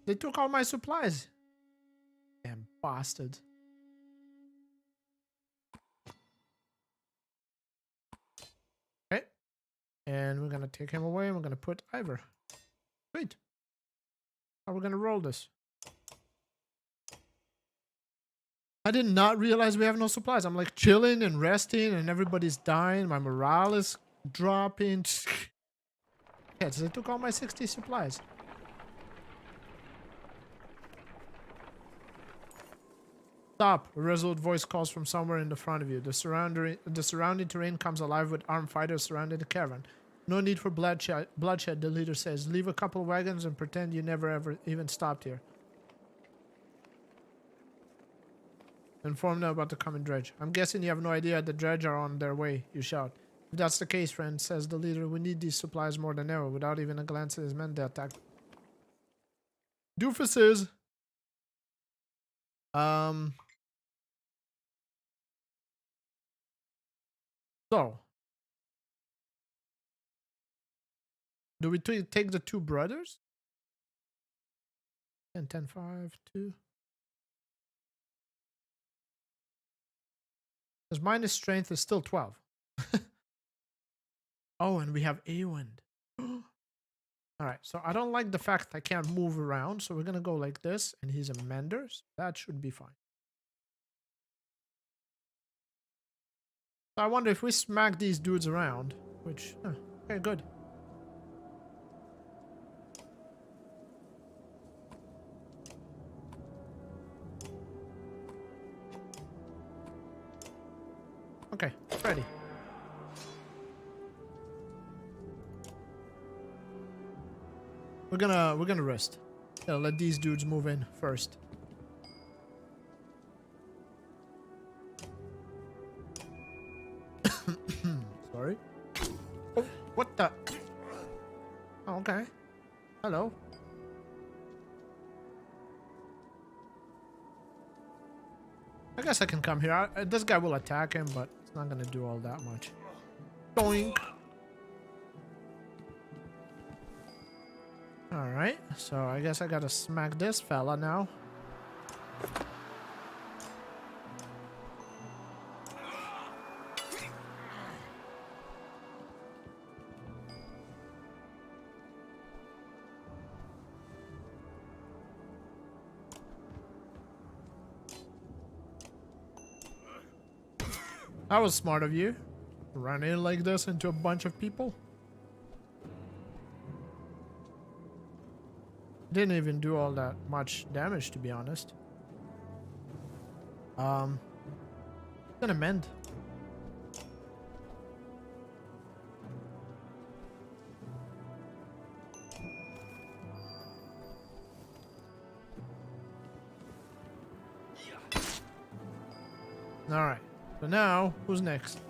They took all my supplies. Damn bastard. Okay. And we're gonna take him away and we're gonna put Ivar. Sweet. How are we gonna roll this? I did not realize we have no supplies. I'm like chilling and resting and everybody's dying. My morale is dropping. Yeah, so they took all my 60 supplies. Stop! A resolute voice calls from somewhere in the front of you. The surrounding terrain comes alive with armed fighters surrounding the caravan. No need for bloodshed, the leader says. Leave a couple wagons and pretend you never ever even stopped here. Inform them about the coming dredge. I'm guessing you have no idea the dredge are on their way, you shout. If that's the case, friend, says the leader, we need these supplies more than ever. Without even a glance at his men, they attack. Doofuses! So. Do we take the 2 brothers? 10, 10, 5, 2. Because minus strength is still 12. Oh, and we have a wind. All right, so I don't like the fact I can't move around, so we're gonna go like this, and he's a mender, so that should be fine. So I wonder if we smack these dudes around, which, okay, good. Okay, ready. We're gonna rest. Yeah, let these dudes move in first. Sorry. Oh, what the? Oh, okay. Hello. I guess I can come here. This guy will attack him, but it's not gonna do all that much. Doink. Alright, so I guess I gotta smack this fella now. That was smart of you. Run in like this into a bunch of people. Didn't even do all that much damage, to be honest. Gonna mend. Alright. So now, who's next?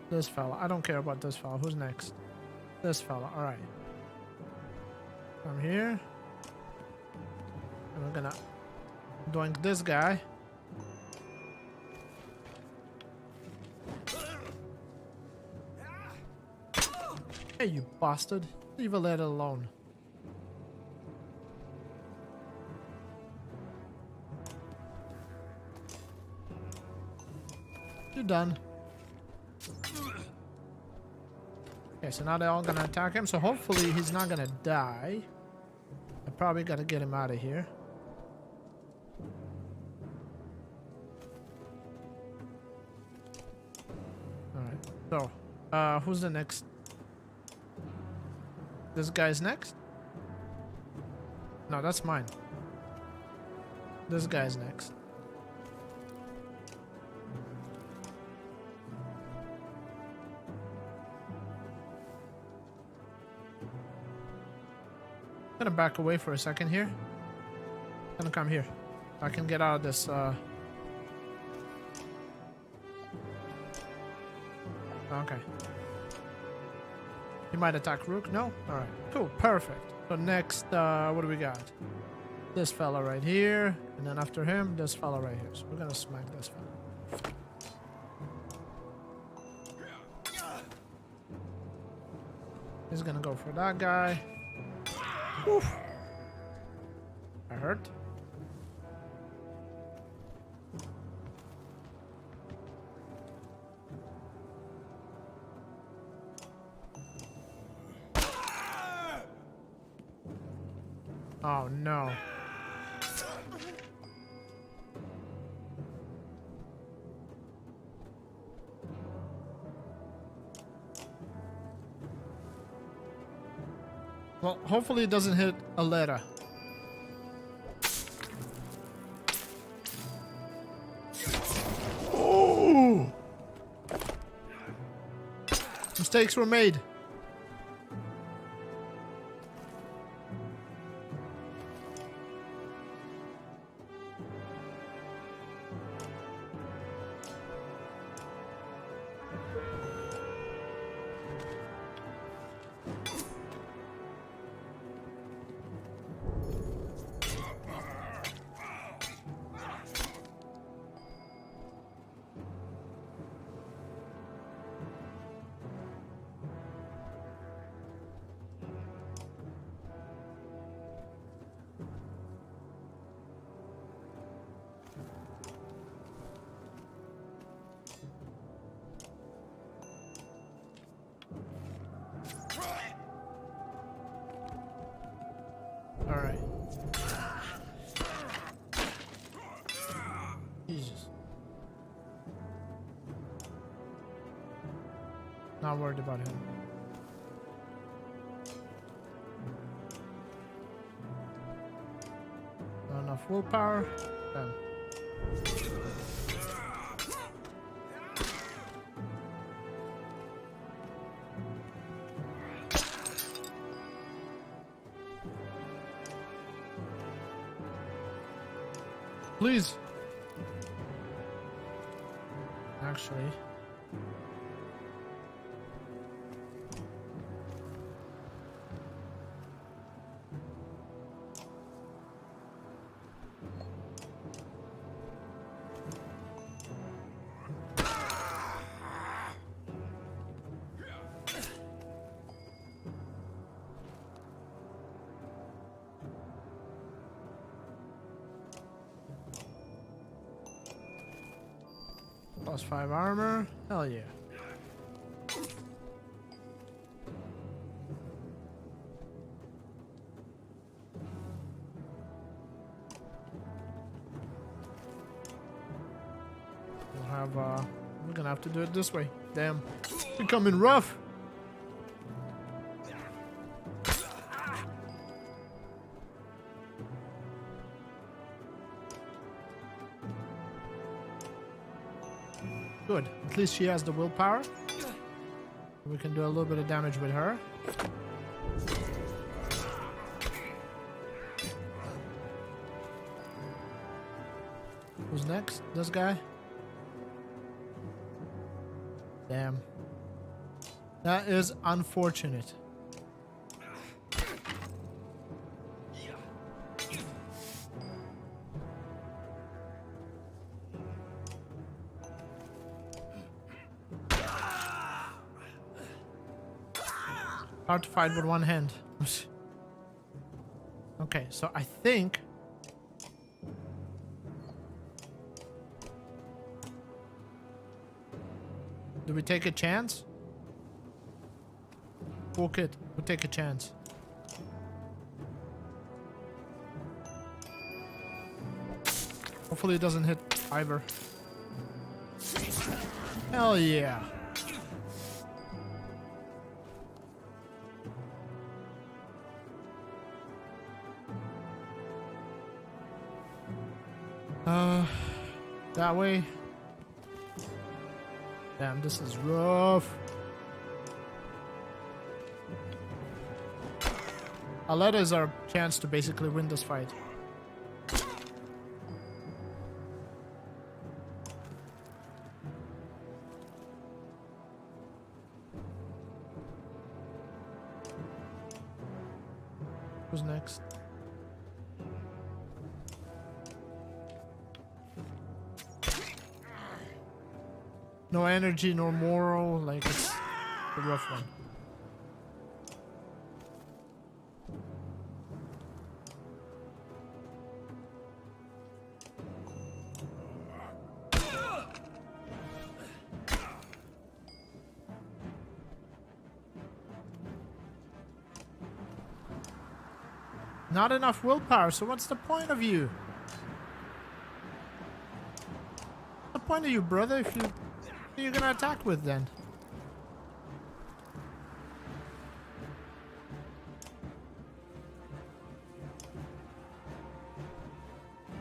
This fella. I don't care about this fella. Who's next? This fella. Alright. Come here. And we're gonna doink this guy. Hey, you bastard. Leave a lad alone. You're done. Okay, so now they're all gonna attack him, so hopefully he's not gonna die. I probably gotta get him out of here. Alright, so, who's the next? This guy's next? No, that's mine. This guy's next. I'm gonna back away for a second here. I'm gonna come here. I can get out of this, Okay. He might attack Rook? No? Alright. Cool. Perfect. So next, what do we got? This fella right here. And then after him, this fella right here. So we're gonna smack this fella. He's gonna go for that guy. Oof. I hurt. Oh no. Well, hopefully it doesn't hit a letter. Oh! Mistakes were made. Not worried about him. Not enough willpower. Damn. Please. Actually. Plus 5 armor. Hell yeah. We'll have, we're gonna have to do it this way. Damn. Becoming rough. Good. At least she has the willpower. We can do a little bit of damage with her. Who's next? This guy? Damn. That is unfortunate. Hard to fight with one hand. Okay, so I think... Do we take a chance? Full kit. We'll take a chance. Hopefully it doesn't hit either. Hell yeah. That way. Damn, this is rough. Aletta is our chance to basically win this fight. Who's next? No energy, no moral, like it's a rough one. Not enough willpower, so what's the point of you? What's the point of you, brother, if you... Who are you gonna attack with then?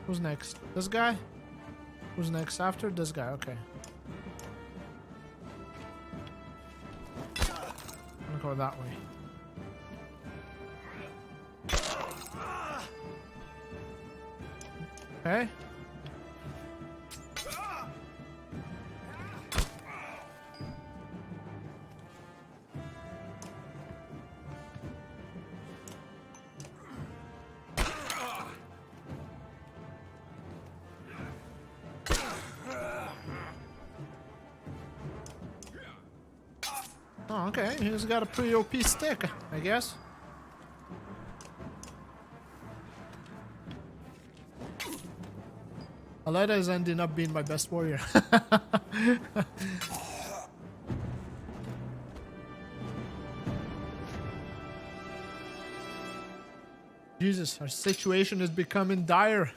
Who's next? This guy? Who's next after? This guy, okay. I'm gonna go that way. Okay. Oh, okay. He's got a pretty OP stick, I guess. Aletta is ending up being my best warrior. Jesus, our situation is becoming dire.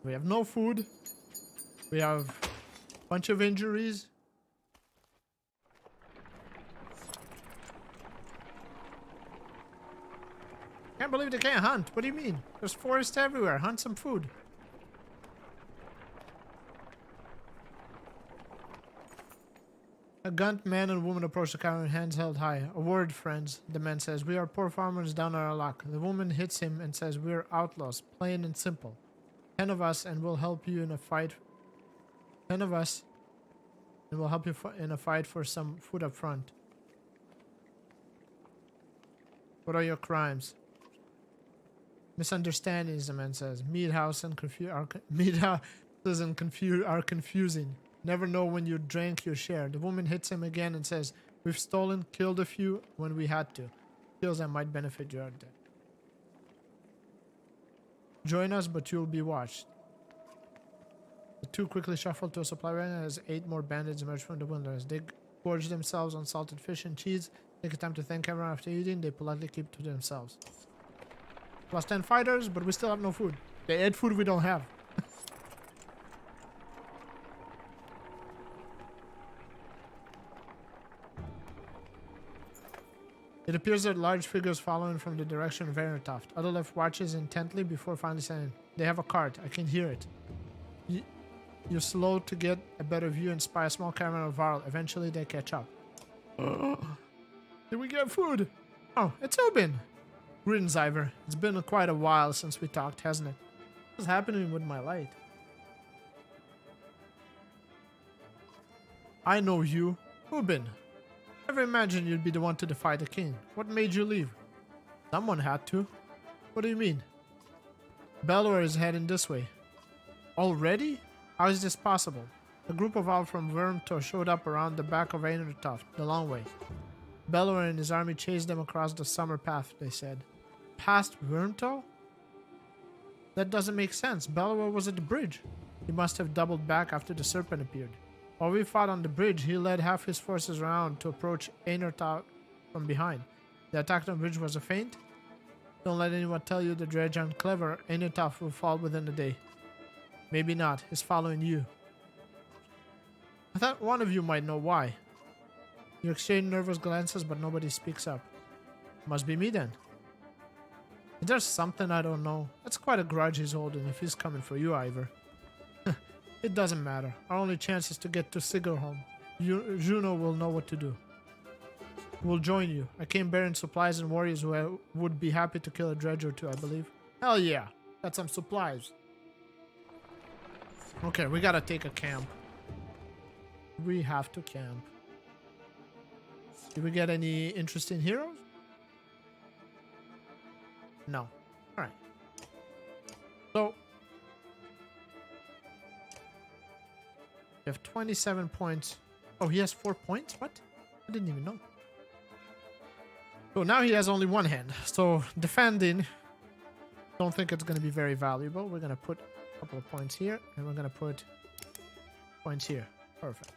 We have no food. We have a bunch of injuries. Can't believe they can't hunt. What do you mean? There's forest everywhere. Hunt some food. A gaunt man and woman approach the car with hands held high. A word, friends, the man says. We are poor farmers down on our luck. The woman hits him and says, we're outlaws, plain and simple. 10 of us and we'll help you in a fight. 10 of us and we'll help you in a fight for some food up front. What are your crimes? Misunderstandings, the man says. Meat houses and are confusing. Never know when you drank your share. The woman hits him again and says, we've stolen, killed a few when we had to. Kills that might benefit you out there. Join us, but you'll be watched. The two quickly shuffle to a supply wagon as 8 more bandits emerge from the wilderness. They gorge themselves on salted fish and cheese. Take a time to thank everyone after eating. They politely keep to themselves. Plus 10 fighters, but we still have no food. They ate food we don't have. It appears that large figures following from the direction of Airtoft. Other left watches intently before finally saying, they have a cart. I can hear it. You're slow to get a better view and spy a small caravan of Varl. Eventually they catch up. Did we get food? Oh, it's Ubin. Greetings, Ivor. It's been quite a while since we talked, hasn't it? What's happening with my light? I know you. Ubin. Never imagined you'd be the one to defy the king. What made you leave? Someone had to. What do you mean? Belor is heading this way. Already? How is this possible? A group of Alf from Wormtor showed up around the back of Ainertoft, the long way. Belor and his army chased them across the summer path, they said. Past Wormtor? That doesn't make sense. Belor was at the bridge. He must have doubled back after the serpent appeared. While we fought on the bridge, he led half his forces around to approach Ainertoft from behind. The attack on the bridge was a feint? Don't let anyone tell you the dredge aren't clever. Ainertoft will fall within a day. Maybe not. He's following you. I thought one of you might know why. You exchange nervous glances, but nobody speaks up. Must be me then. If there's something I don't know, that's quite a grudge he's holding if he's coming for you, Ivor. It doesn't matter. Our only chance is to get to Sigerholm. Juno will know what to do. We'll join you. I came bearing supplies and warriors who would be happy to kill a dredge or two, I believe. Hell yeah. Got some supplies. Okay, we gotta take a camp. We have to camp. Did we get any interesting heroes? No. Alright. So, we have 27 points. Oh, he has 4 points? What? I didn't even know. So now he has only one hand. So defending, don't think it's going to be very valuable. We're going to put a couple of points here, and we're going to put points here. Perfect.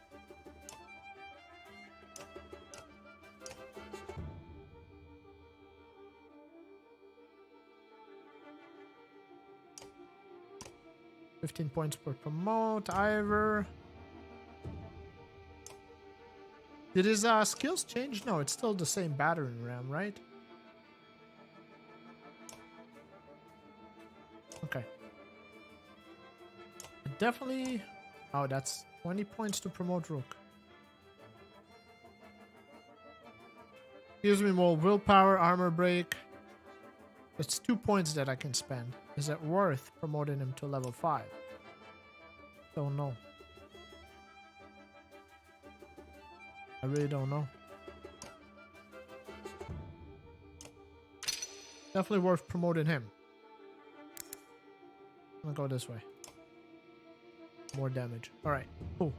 $15 points per promote, Ivor. Did his skills change? No, it's still the same battering ram, right? Okay. Definitely. Oh, that's 20 points to promote Rook. Gives me more willpower, armor break. It's 2 points that I can spend. Is it worth promoting him to level 5? Don't know. I really don't know. Definitely worth promoting him. I'm gonna go this way. More damage. Alright, cool.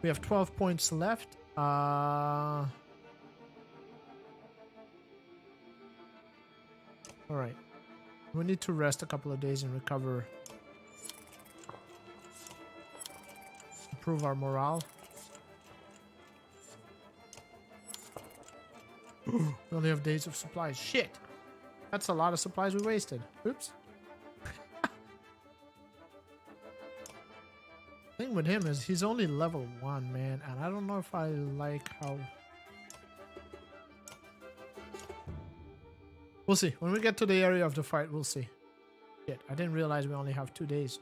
We have 12 points left. Alright. We need to rest a couple of days and recover. Improve our morale. We only have days of supplies. Shit! That's a lot of supplies we wasted. Oops. Thing with him is he's only level 1, man, and I don't know if I like how... We'll see. When we get to the area of the fight, we'll see. Shit, I didn't realize we only have 2 days.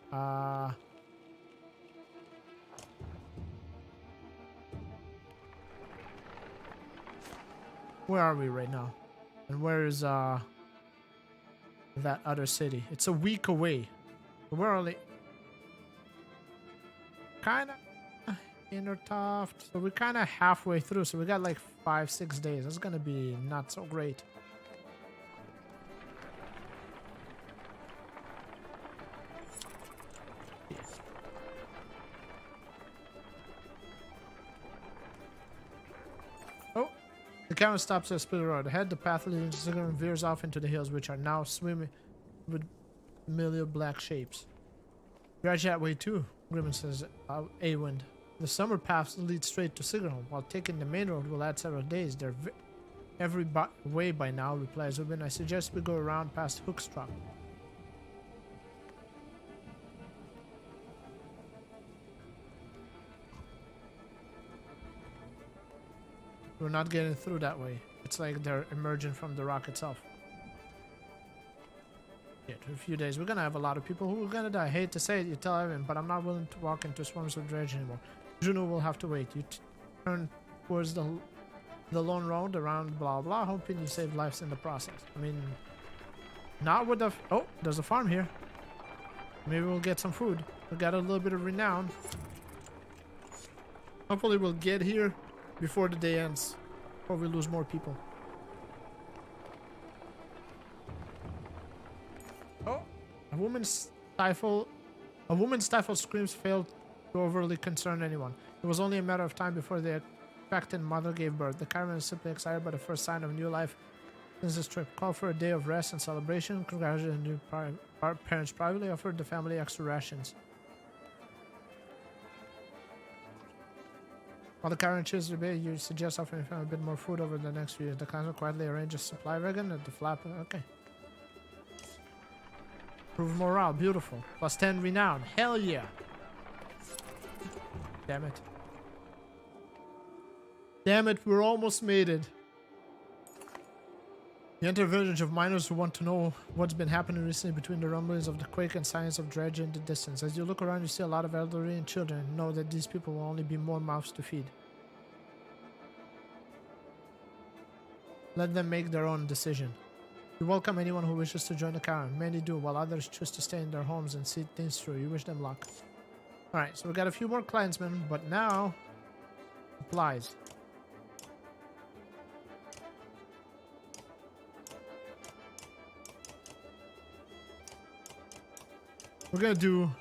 Where are we right now? And where is that other city? It's a week away. We're only kind of inner Toft. So we're kind of halfway through. So we got like 5-6 days. That's gonna be not so great. Oh, the camera stops at a split road. Ahead, the path leading to Sigrun veers off into the hills, which are now swimming with familiar black shapes. Dredge that way too, Grimmin says, Awind. The summer paths lead straight to Sigrun, while taking the main road will add several days. They're every way by now, replies Ubin. I suggest we go around past Hookstrop. We're not getting through that way. It's like they're emerging from the rock itself. Yeah, in a few days, we're gonna have a lot of people who are gonna die. I hate to say it, you tell everyone, but I'm not willing to walk into swarms of dredge anymore. Juno will have to wait. You turn towards the lone road around blah blah, hoping you save lives in the process. I mean, not with the... Oh, there's a farm here. Maybe we'll get some food. We got a little bit of renown. Hopefully we'll get here before the day ends, or we lose more people. Oh, a woman's stifled screams failed to overly concern anyone. It was only a matter of time before the expectant mother gave birth. The caravan is simply excited by the first sign of new life since this trip. Called for a day of rest and celebration. Congratulated the new parents privately offered the family extra rations. While the caravan cheers the bay, you suggest offering the family a bit more food over the next few years. The council quietly arranges a supply wagon at the flap. Okay. Improve morale, beautiful. Plus 10 renown. Hell yeah. Damn it. Damn it, we're almost made it. You enter a village of miners who want to know what's been happening recently between the rumblings of the quake and signs of dredge in the distance. As you look around, you see a lot of elderly and children and know that these people will only be more mouths to feed. Let them make their own decision. You welcome anyone who wishes to join the caravan. Many do, while others choose to stay in their homes and see things through. You wish them luck. Alright, so we got a few more clansmen, but now... supplies. We're gonna do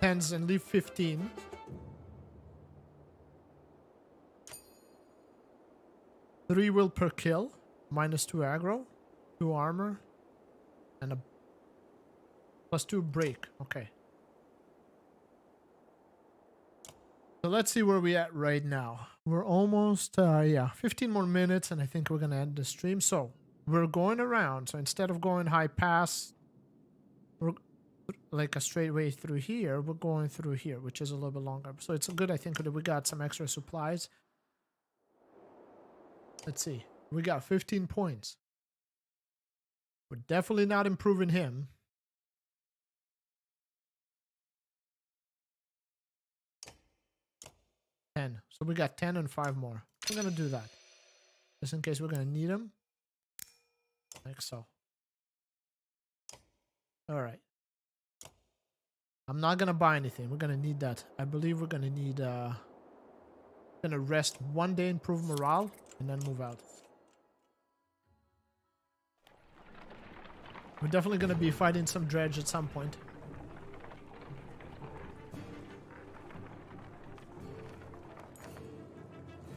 10s and leave 15. Three will per kill, minus 2 aggro, 2 armor, and a plus 2 break. Okay. So let's see where we at right now. We're almost, 15 more minutes, and I think we're gonna end the stream. So we're going around. So instead of going high pass, we're like a straight way through here, we're going through here, which is a little bit longer. So it's good, I think, that we got some extra supplies. Let's see. We got 15 points. We're definitely not improving him. So we got 10 and 5 more. We're gonna do that. Just in case we're gonna need them. Like so. Alright. I'm not gonna buy anything. We're gonna need that. I believe we're gonna need gonna rest 1 day, improve morale, and then move out. We're definitely gonna be fighting some dredge at some point.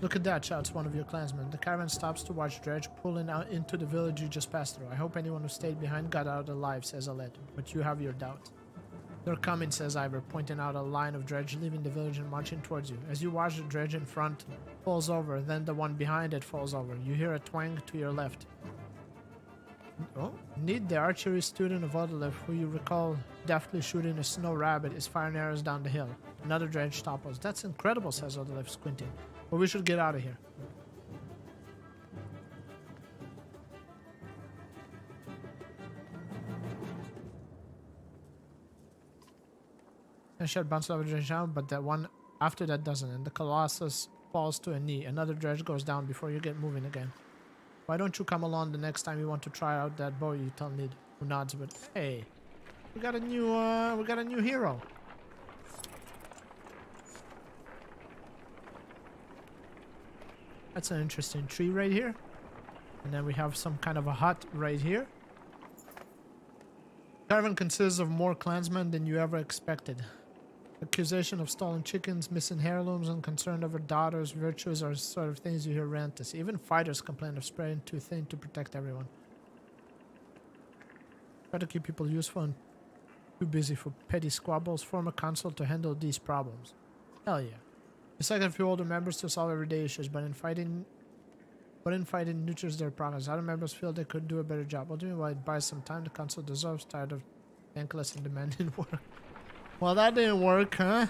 Look at that, shouts one of your clansmen. The caravan stops to watch dredge pulling out into the village you just passed through. I hope anyone who stayed behind got out alive, says Aled, but you have your doubt. They're coming, says Ivor, pointing out a line of dredge leaving the village and marching towards you. As you watch, the dredge in front falls over, then the one behind it falls over. You hear a twang to your left. Oh, need the archery student of Odalef, who you recall deftly shooting a snow rabbit, is firing arrows down the hill. Another dredge topples. That's incredible, says Odalef, squinting. But we should get out of here. And shed bounces over the dredge down, but that one after that doesn't, and the Colossus falls to a knee. Another dredge goes down before you get moving again. Why don't you come along the next time you want to try out that bow, you tell Nid, who nods, but hey, we got a new hero. That's an interesting tree right here. And then we have some kind of a hut right here. Caravan consists of more clansmen than you ever expected. Accusation of stolen chickens, missing heirlooms, and concern over daughters' virtues are sort of things you hear rant to see. Even fighters complain of spreading too thin to protect everyone. Try to keep people useful and too busy for petty squabbles. Form a council to handle these problems. Hell yeah. You select a few older members to solve everyday issues, but in fighting nurtures their progress. Other members feel they could do a better job. Ultimately, while it buys some time, the council deserves, tired of thankless and demanding work. Well, that didn't work, huh?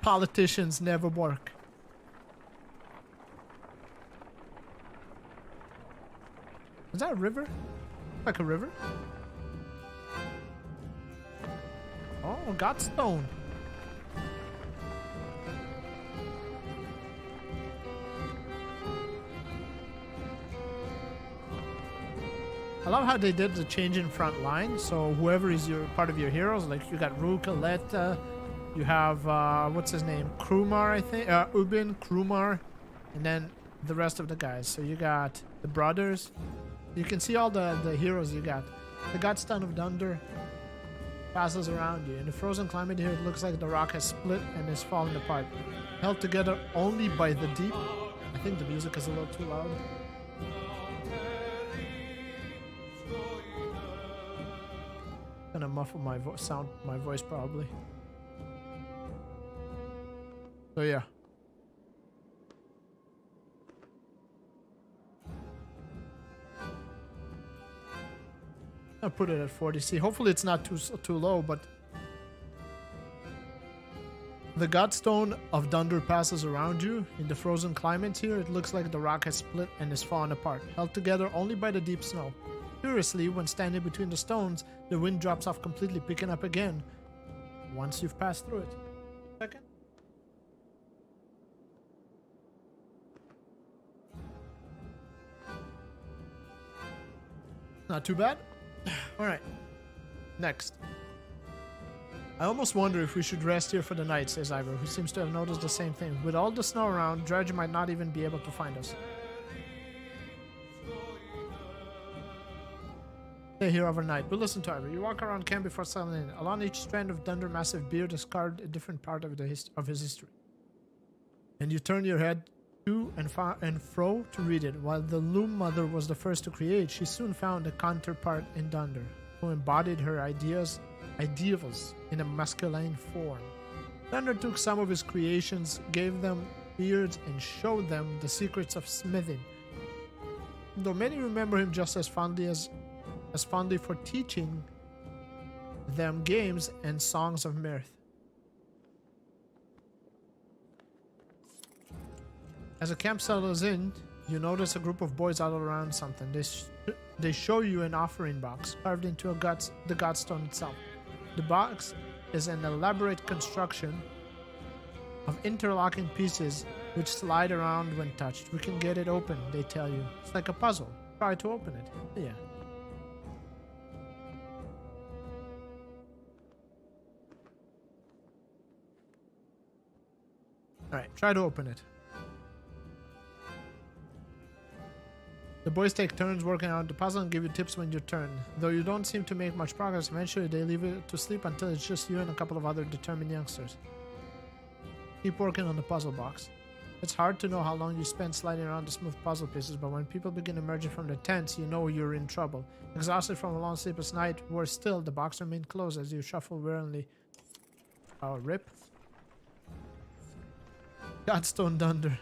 Politicians never work. Is that a river? Like a river? Oh, Godstone. I love how they did the change in front line. So whoever is your part of your heroes, like you got Rook, Aletta, you have what's his name, Krumar, I think, Ubin, Krumar, and then the rest of the guys. So you got the brothers. You can see all the heroes you got. The Godstone of Dunder passes around you. In the frozen climate here, it looks like the rock has split and is falling apart. Held together only by the deep. I think the music is a little too loud. Gonna muffle my my voice probably. So yeah. I'll put it at 40. Hopefully it's not too low, but the Godstone of Dunder passes around you. In the frozen climate here, it looks like the rock has split and is falling apart, held together only by the deep snow. Curiously, when standing between the stones, the wind drops off completely, picking up again once you've passed through it. Second. Not too bad. Alright. Next. I almost wonder if we should rest here for the night, says Ivor, who seems to have noticed the same thing. With all the snow around, Dredge might not even be able to find us. Stay here overnight. We'll listen to Ivor. You walk around camp before settling in. Along each strand of Dunder massive beard is carved a different part of his history. And you turn your head to and fro to read it. While the Loom Mother was the first to create, she soon found a counterpart in Dunder, who embodied her ideals in a masculine form. Dunder took some of his creations, gave them beards, and showed them the secrets of smithing. Though many remember him just as fondly for teaching them games and songs of mirth. As the camp settles in, you notice a group of boys all around something. They show you an offering box carved into the Godstone itself. The box is an elaborate construction of interlocking pieces which slide around when touched. We can get it open, they tell you. It's like a puzzle. Try to open it. Yeah. Alright, try to open it. The boys take turns working out the puzzle and give you tips when your turn. Though you don't seem to make much progress, eventually they leave you to sleep until it's just you and a couple of other determined youngsters. Keep working on the puzzle box. It's hard to know how long you spend sliding around the smooth puzzle pieces, but when people begin emerging from the tents, you know you're in trouble. Exhausted from a long sleepless night, worse still, the box remains closed as you shuffle wearily. Oh, rip. Godstone Dunder.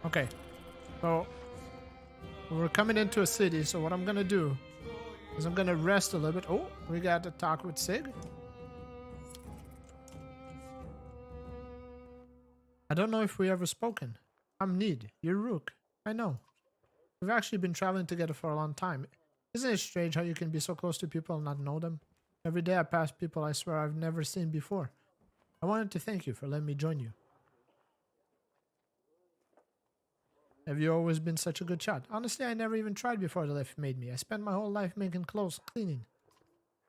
Okay. So we're coming into a city, so what I'm gonna do is I'm gonna rest a little bit. Oh, we got to talk with Sig. I don't know if we ever spoken. I'm Need, you're Rook. I know. We've actually been traveling together for a long time. Isn't it strange how you can be so close to people and not know them? Every day I pass people I swear I've never seen before. I wanted to thank you for letting me join you. Have you always been such a good shot? Honestly, I never even tried before the lift made me. I spent my whole life making clothes, cleaning.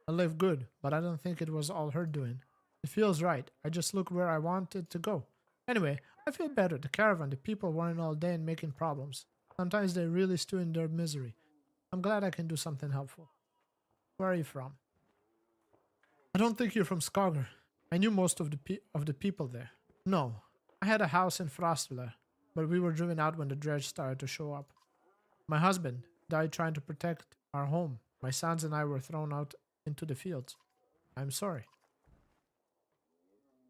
I live good, but I don't think it was all her doing. It feels right. I just look where I wanted to go. Anyway, I feel better. The caravan, the people running all day and making problems. Sometimes they really stew in their misery. I'm glad I can do something helpful. Where are you from? I don't think you're from Skager. I knew most of the people there. No, I had a house in Frostler, but we were driven out when the dredge started to show up. My husband died trying to protect our home. My sons and I were thrown out into the fields. I'm sorry.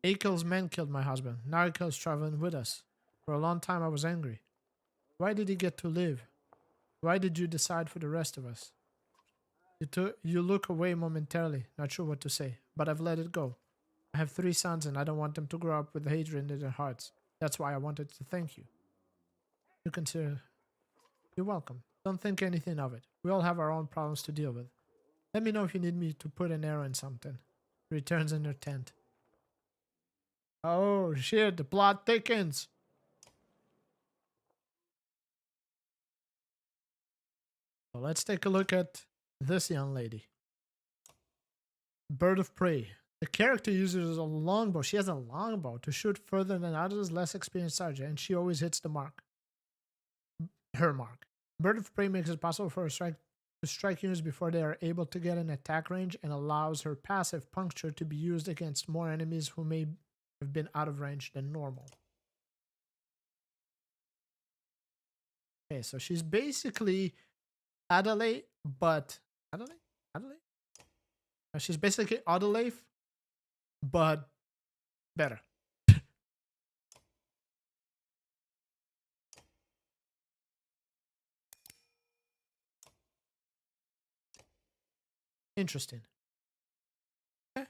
Akel's men killed my husband. Now Akel's traveling with us. For a long time I was angry. Why did he get to live? Why did you decide for the rest of us? You look away momentarily, not sure what to say, but I've let it go. I have 3 sons and I don't want them to grow up with hatred in their hearts. That's why I wanted to thank you. You consider... You're welcome. Don't think anything of it. We all have our own problems to deal with. Let me know if you need me to put an arrow in something. Returns in their tent. Oh shit, the plot thickens. So let's take a look at this young lady. Bird of Prey. The character uses a longbow. She has a longbow to shoot further than others less experienced sergeant, and she always hits the mark. Her mark. Bird of Prey makes it possible for her to strike units before they are able to get an attack range and allows her passive puncture to be used against more enemies who may have been out of range than normal. Okay, so she's basically Adelaide, but Adelaide? Adelaide? She's basically Adelaide, but better. Interesting. Okay.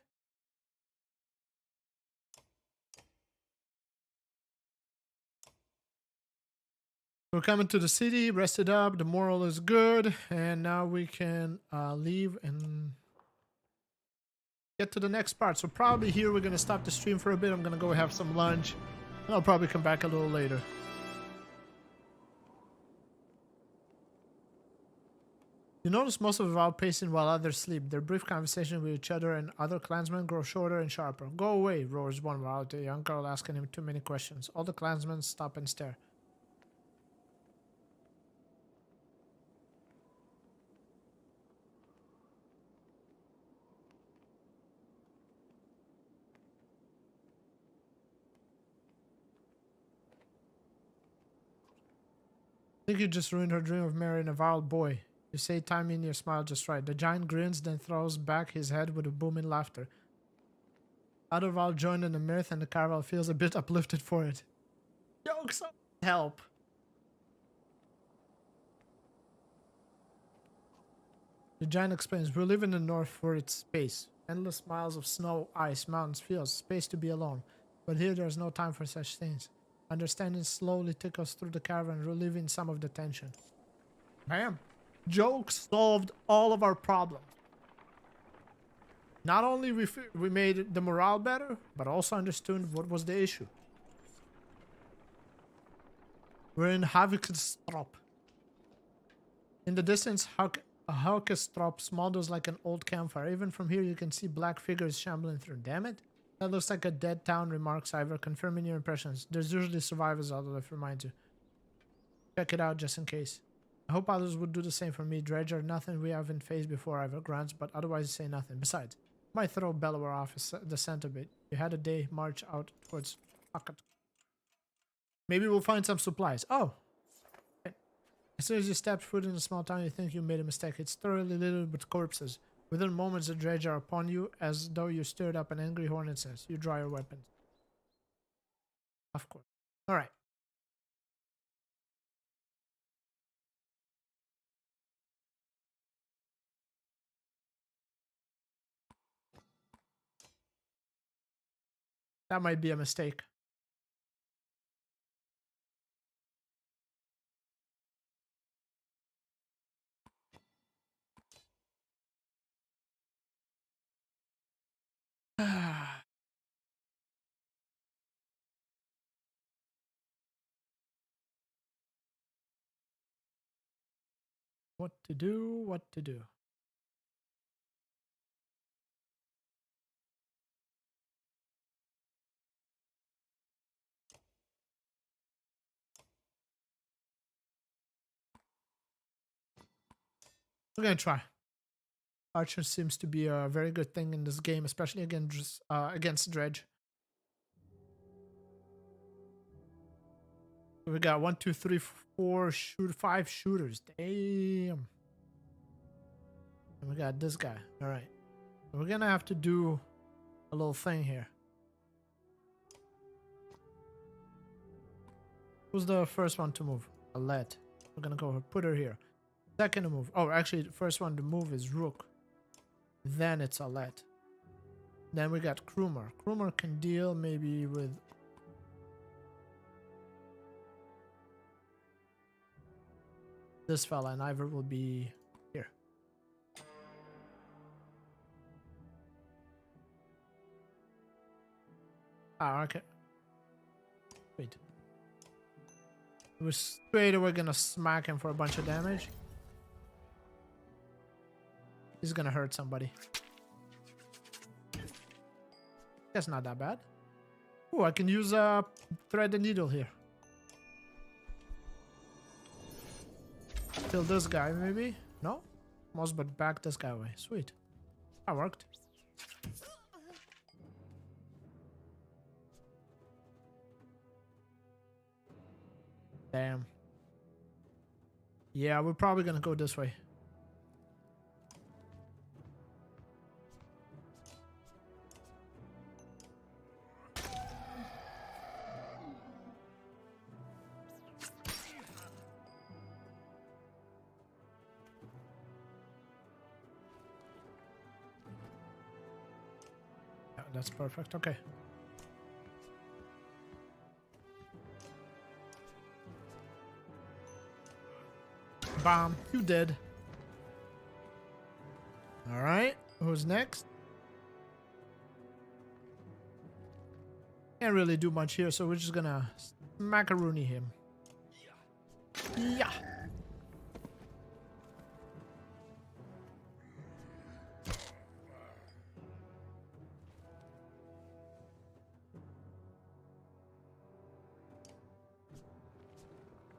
We're coming to the city, rested up, the moral is good, and now we can leave and get to the next part. So probably here we're going to stop the stream for a bit. I'm going to go have some lunch, and I'll probably come back a little later. You notice most of them are pacing while others sleep. Their brief conversation with each other and other clansmen grow shorter and sharper. Go away, roars one while the young girl asking him too many questions. All the clansmen stop and stare. I think you just ruined her dream of marrying a wild boy. You say timing your smile just right. The giant grins, then throws back his head with a booming laughter. Adderval joined in the mirth and the caravel feels a bit uplifted for it. Jokes help. The giant explains, we live in the north for its space. Endless miles of snow, ice, mountains, fields, space to be alone. But here there's no time for such things. Understanding slowly tickles through the caravan, relieving some of the tension. Bam! Jokes solved all of our problems. Not only we made the morale better, but also understood what was the issue. We're in Havikstrop. In the distance, Haukestrop smolders like an old campfire. Even from here, you can see black figures shambling through. Damn it. That looks like a dead town, remarks Ivor, confirming your impressions. There's usually survivors out there, if it reminds you. Check it out just in case. I hope others would do the same for me. Dredge are nothing we haven't faced before, Ivor grunts, but otherwise say nothing. Besides, might throw Bellower off the scent a bit. You had a day march out towards Pocket. Maybe we'll find some supplies. Oh! As soon as you step foot in a small town, you think you made a mistake. It's thoroughly littered with corpses. Within moments, the dredge are upon you, as though you stirred up an angry hornet's nest. You draw your weapons. Of course. Alright. That might be a mistake. What to do? What to do? We're gonna try. Archer seems to be a very good thing in this game, especially against Dredge. We got 1, 2, 3, 4, 5 shooters. Damn. And we got this guy. All right. We're gonna have to do a little thing here. Who's the first one to move? Alette. We're gonna go put her here. Second to move. Oh, actually, the first one to move is Rook. Then it's Alette. Then we got Krumer. Krumer can deal maybe with... this fella, and Ivor will be here. Ah, okay. Wait. We're straight away gonna smack him for a bunch of damage. He's gonna hurt somebody. That's not that bad. Oh, I can use thread the needle here. Kill this guy, maybe? No? Most but back this guy away. Sweet. That worked. Damn. Yeah, we're probably gonna go this way. Yeah, that's perfect. Okay. Bomb. You dead. Alright. Who's next? Can't really do much here, so we're just gonna macaroni him. Yeah.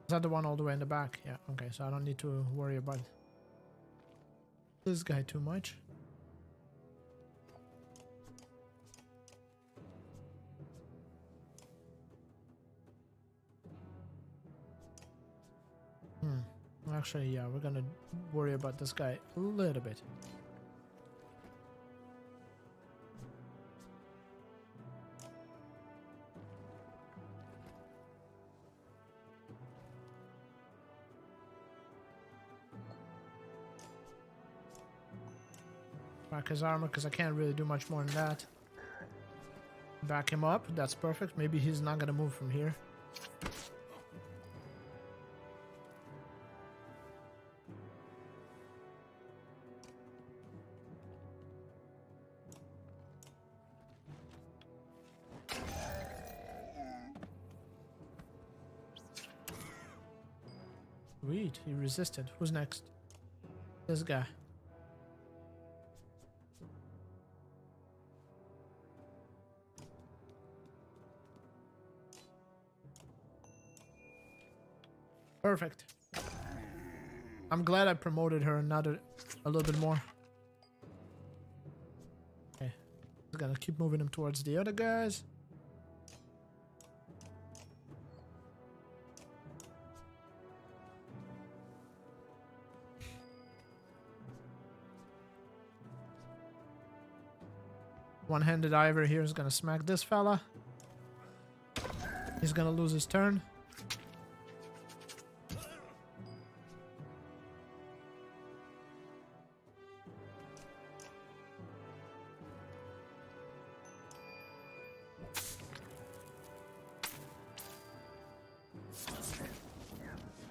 Is that the one all the way in the back? Yeah, okay, so I don't need to worry about this guy too much. Actually, yeah, we're gonna worry about this guy a little bit. Back his armor, because I can't really do much more than that. Back him up, that's perfect. Maybe he's not gonna move from here. Sweet, he resisted. Who's next? This guy. Perfect. I'm glad I promoted her a little bit more. Okay. Just gonna keep moving him towards the other guys. One-handed Ivor here is gonna smack this fella. He's gonna lose his turn.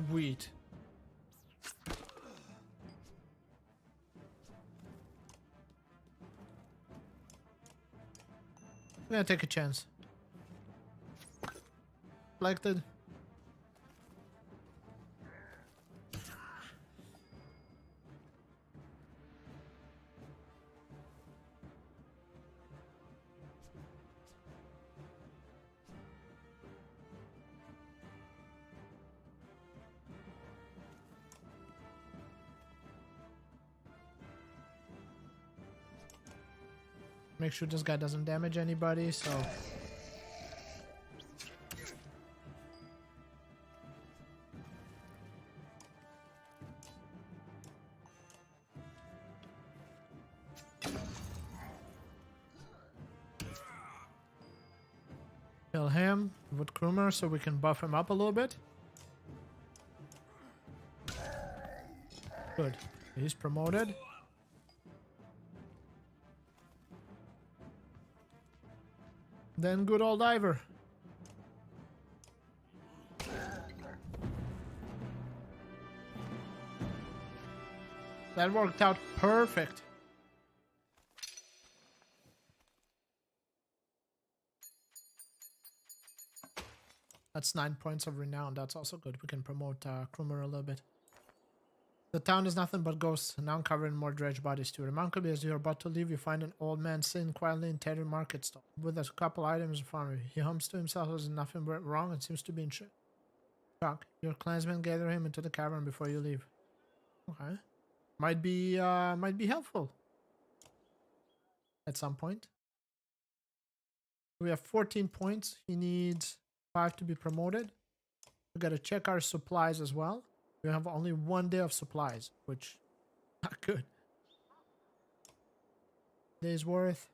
Sweet. I'm gonna take a chance. Selected. Make sure this guy doesn't damage anybody, so... Kill him with Krumer so we can buff him up a little bit. Good. He's promoted. Then good old Ivor. That worked out perfect. That's 9 points of renown. That's also good. We can promote Krumer a little bit. The town is nothing but ghosts, now covered in more dredged bodies too. Remarkably, as you're about to leave, you find an old man sitting quietly in Terry market stall with a couple items in front of him. He hums to himself as nothing went wrong and seems to be in shock. Your clansmen gather him into the cavern before you leave. Okay. Might be helpful at some point. We have 14 points. He needs 5 to be promoted. We gotta check our supplies as well. We have only 1 day of supplies, which not good. Day's worth.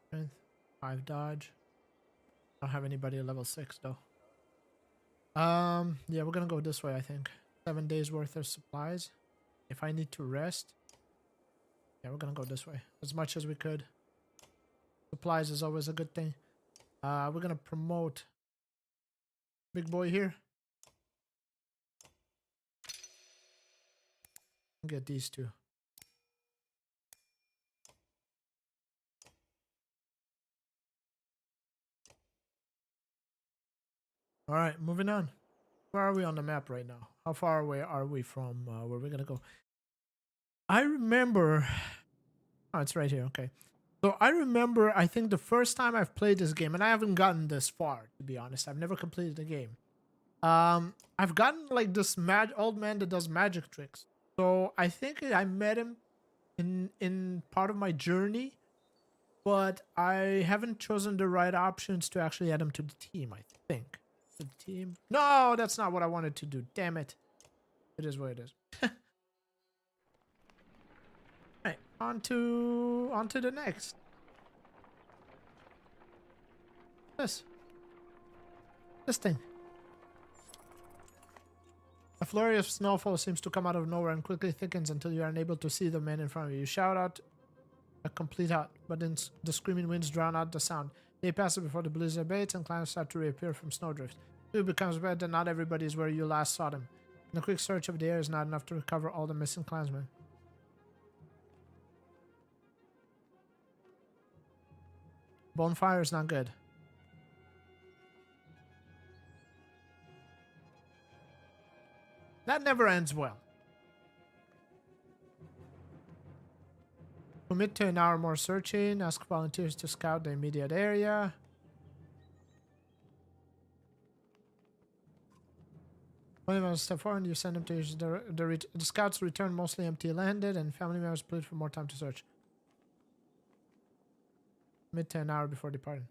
Strength, 5 dodge. I don't have anybody at level 6 though. Yeah, we're gonna go this way, I think. 7 days worth of supplies. If I need to rest, yeah, we're gonna go this way as much as we could. Supplies is always a good thing. We're gonna promote big boy here. Get these two. All right, moving on. Where are we on the map right now? How far away are we from where we're gonna go? I remember... Oh, it's right here. Okay. So I remember, I think the first time I've played this game, and I haven't gotten this far, to be honest. I've never completed the game. I've gotten like this old man that does magic tricks. So I think I met him in part of my journey, but I haven't chosen the right options to actually add him to the team, I think. The team. No, that's not what I wanted to do. Damn it. It is what it is. Alright, on to the next. This thing. A flurry of snowfall seems to come out of nowhere and quickly thickens until you are unable to see the man in front of you. You shout out a complete hut, but then the screaming winds drown out the sound. Day passes before the blizzard abates and clans start to reappear from snowdrifts. It becomes bad that not everybody is where you last saw them. And a quick search of the air is not enough to recover all the missing clansmen. Bonfire is not good. That never ends well. Commit to an hour more searching. Ask volunteers to scout the immediate area. When you step forward, you send them to use the scouts return mostly empty-handed, and family members plead for more time to search. Commit to an hour before departing.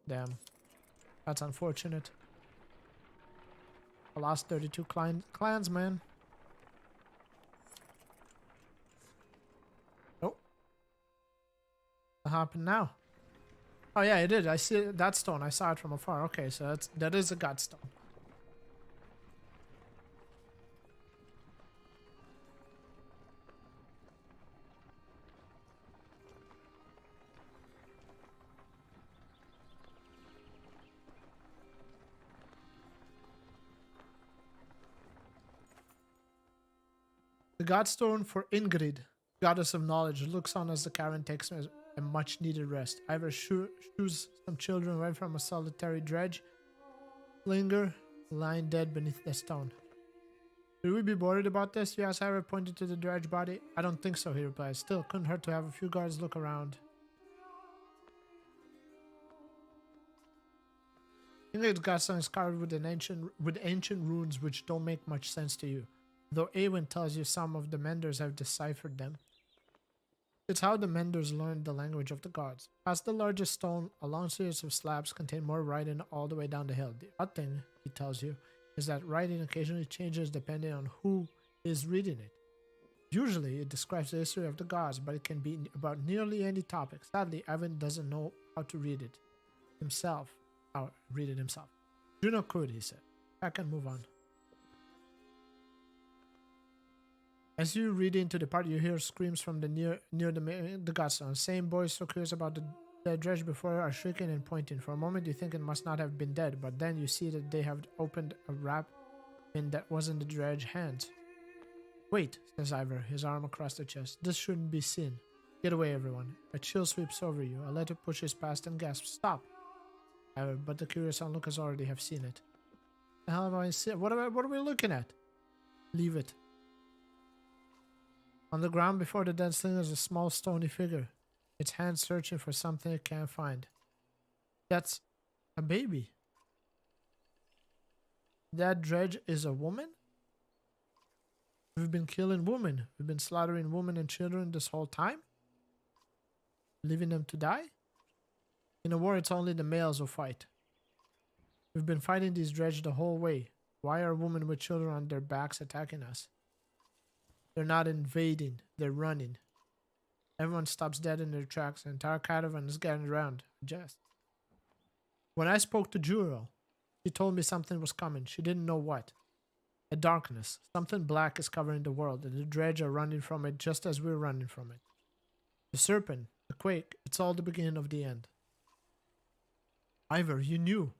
Damn. That's unfortunate. I lost 32 clans, man. Oh. What happened now? Oh yeah, it did. I see that stone. I saw it from afar. Okay, so that is a god stone. The godstone for Ingrid, goddess of knowledge, looks on as the cavern takes a much needed rest. Ivor shoos some children away from a solitary dredge, linger, lying dead beneath the stone. Should we be worried about this? You ask Ivor, pointed to the dredge body. I don't think so, he replies. Still, couldn't hurt to have a few guards look around. Ingrid's godstone is carved with ancient runes which don't make much sense to you, though Awen tells you some of the menders have deciphered them. It's how the menders learned the language of the gods. Past the largest stone, a long series of slabs contain more writing all the way down the hill. The odd thing, he tells you, is that writing occasionally changes depending on who is reading it. Usually, it describes the history of the gods, but it can be about nearly any topic. Sadly, Ivan doesn't know how to read it himself. Juno could, he said. I can move on. As you read into the part, you hear screams from the near the godstone. Same boys so curious about the dredge before are shrieking and pointing. For a moment, you think it must not have been dead, but then you see that they have opened a wrap and that wasn't the dredge hands. Wait, says Ivor, his arm across the chest. This shouldn't be seen. Get away, everyone. A chill sweeps over you. A letter pushes past and gasps. Stop. Ivor, but the curious onlookers already have seen it. The hell have I seen? What are we looking at? Leave it. On the ground before the dead sling is a small stony figure, its hands searching for something it can't find. That's a baby. That dredge is a woman? We've been killing women. We've been slaughtering women and children this whole time? Leaving them to die? In a war, it's only the males who fight. We've been fighting these dredge the whole way. Why are women with children on their backs attacking us? They're not invading, they're running. Everyone stops dead in their tracks. The entire caravan is getting around. Just. When I spoke to Juro, she told me something was coming. She didn't know what. A darkness. Something black is covering the world, and the dredge are running from it just as we're running from it. The serpent, the quake, it's all the beginning of the end. Ivor, you knew.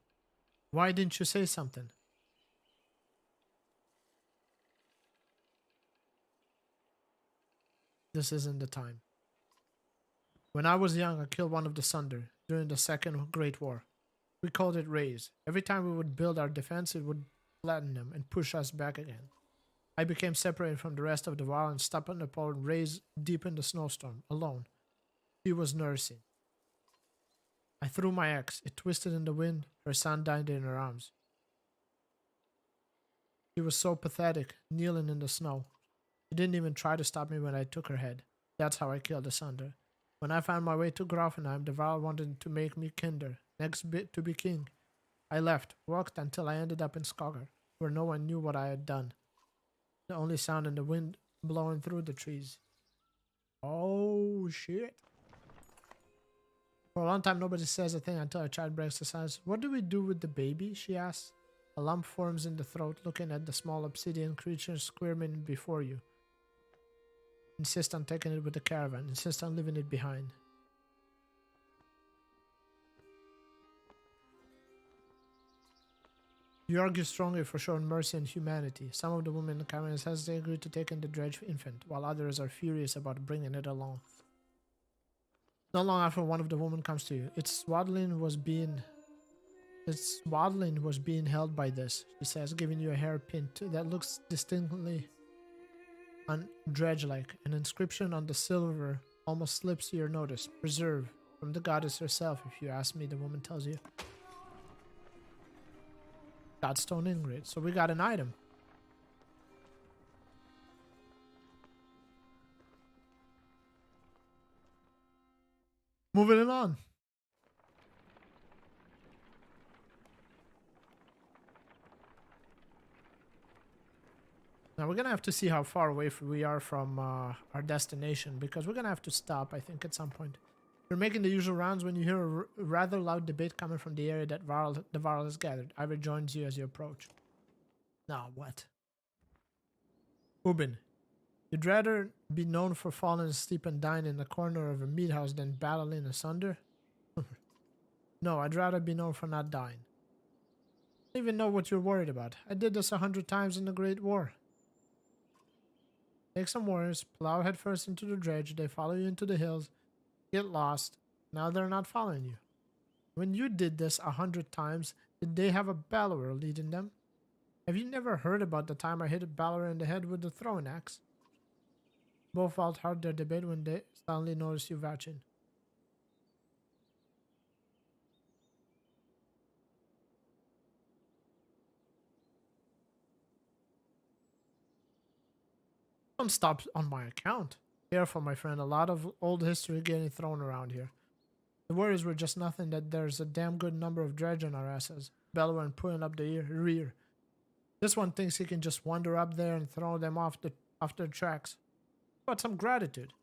Why didn't you say something? This isn't the time. When I was young, I killed one of the Sunder during the Second Great War. We called it Raise. Every time we would build our defense, it would flatten them and push us back again. I became separated from the rest of the wild and stopped on the pole and raised deep in the snowstorm, alone. She was nursing. I threw my axe. It twisted in the wind. Her son died in her arms. She was so pathetic, kneeling in the snow. She didn't even try to stop me when I took her head. That's how I killed the Sunder. When I found my way to Grafenheim, the Val wanted to make me Kinder, next bit to be king. I left, walked until I ended up in Skogr, where no one knew what I had done. The only sound in the wind blowing through the trees. Oh, shit. For a long time, nobody says a thing until a child breaks the silence. What do we do with the baby? She asks. A lump forms in the throat, looking at the small obsidian creature squirming before you. Insist on taking it with the caravan. Insist on leaving it behind. You argue strongly for showing mercy and humanity. Some of the women in the caravan says they agreed to take in the dredge infant, while others are furious about bringing it along. Not long after, one of the women comes to you. Its swaddling was being held by this, she says, giving you a hairpin that looks distinctly dredge-like. An inscription on the silver almost slips your notice. Preserve, from the goddess herself, if you ask me, the woman tells you. Godstone Ingrid. So we got an item. Moving it on. Now we're gonna have to see how far away we are from our destination, because we're gonna have to stop, I think, at some point. You're making the usual rounds when you hear a rather loud debate coming from the area that the Varl has gathered. Ivor joins you as you approach. Now, what? Ubin, you'd rather be known for falling asleep and dying in the corner of a meat house than battling asunder? No, I'd rather be known for not dying. I don't even know what you're worried about. I did this 100 times in the Great War. Take some warriors, plow headfirst into the dredge, they follow you into the hills, get lost. Now they're not following you. When you did this 100 times, did they have a Balor leading them? Have you never heard about the time I hit a Balor in the head with a throwing axe? Both fought hard their debate when they suddenly noticed you watching. Don't stop on my account. Careful, my friend. A lot of old history getting thrown around here. The worries were just nothing that there's a damn good number of dredge on our asses, bellowing pulling up the rear. This one thinks he can just wander up there and throw them off their tracks. But some gratitude.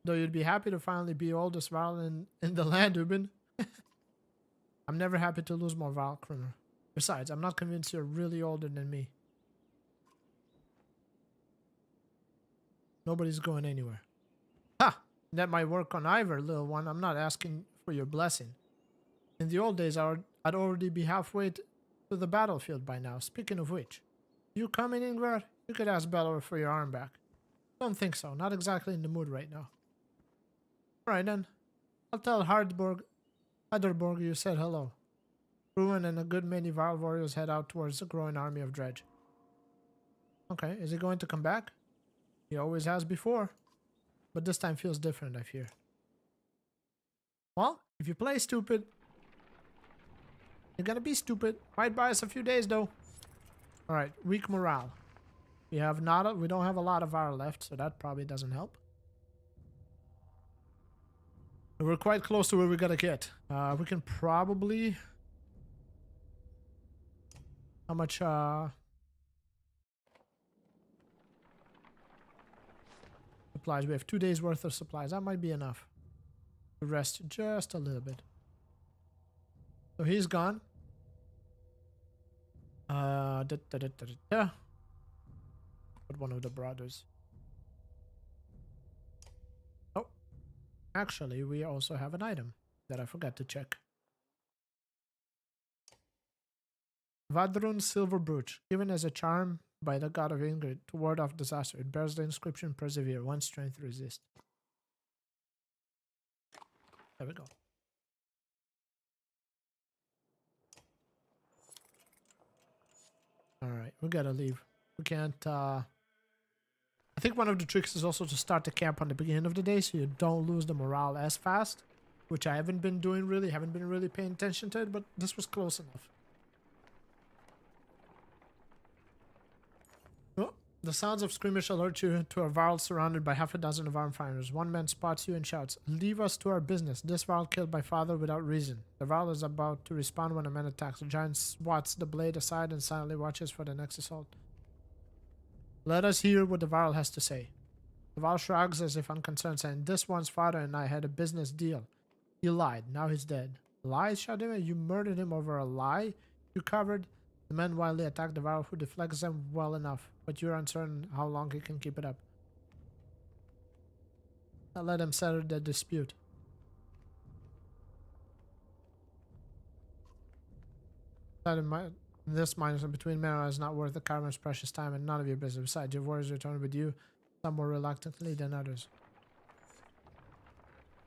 Though you'd be happy to finally be oldest Val in the land, Ubin. I'm never happy to lose more Val crewmen. Besides, I'm not convinced you're really older than me. Nobody's going anywhere. Ha! That might work on Ivor, little one. I'm not asking for your blessing. In the old days, I'd already be halfway to the battlefield by now. Speaking of which, you coming, Ingvar? You could ask Belor for your arm back. Don't think so. Not exactly in the mood right now. Alright then. I'll tell Hardborg you said hello. Ruin and a good many Varl warriors head out towards the growing army of Dredge. Okay, is he going to come back? He always has before. But this time feels different, I fear. Well, if you play stupid, you're gonna be stupid. Might buy us a few days though. Alright, weak morale. We don't have a lot of Varl left, so that probably doesn't help. We're quite close to where we gotta get. We can probably... How much, supplies? We have 2 days worth of supplies. That might be enough. To rest just a little bit. So he's gone. But one of the brothers. Oh. Actually, we also have an item that I forgot to check. Vadrun Silver Brooch, given as a charm by the god of Ingrid to ward off disaster. It bears the inscription Persevere, one strength resist. There we go. Alright, we gotta leave. We can't, I think one of the tricks is also to start the camp on the beginning of the day so you don't lose the morale as fast. Which I haven't been doing really, haven't been really paying attention to it, but this was close enough. Oh, the sounds of skirmish alert you to a Varl surrounded by half a dozen of armed fighters. One man spots you and shouts, "Leave us to our business. This Varl killed my father without reason." The Varl is about to respond when a man attacks. The giant swats the blade aside and silently watches for the next assault. Let us hear what the Varl has to say. The Varl shrugs as if unconcerned, saying, "This one's father and I had a business deal. He lied. Now he's dead." "Lies?" shouted him. "You murdered him over a lie? You covered?" The men wildly attack the Varl, who deflects them well enough, but you're uncertain how long he can keep it up. I'll let him settle the dispute. This minus between men is not worth the caravan's precious time and none of your business. Besides, your warriors return with you, some more reluctantly than others.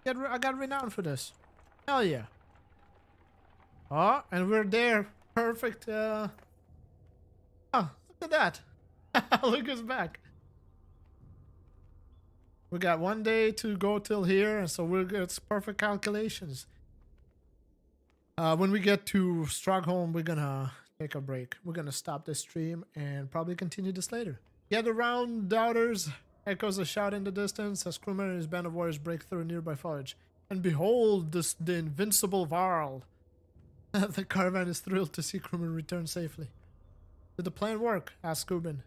I got renowned for this. Hell yeah. Oh, and we're there. Perfect. Oh, look at that. Look us back. We got 1 day to go till here, and so it's perfect calculations. When we get to Strogholm, we're gonna take a break. We're gonna stop this stream and probably continue this later. Gather round, doubters. Echoes a shout in the distance as crewmen and his band of warriors break through nearby foliage. And behold, the invincible Varl. The caravan is thrilled to see crewmen return safely. Did the plan work? Asked Scubin.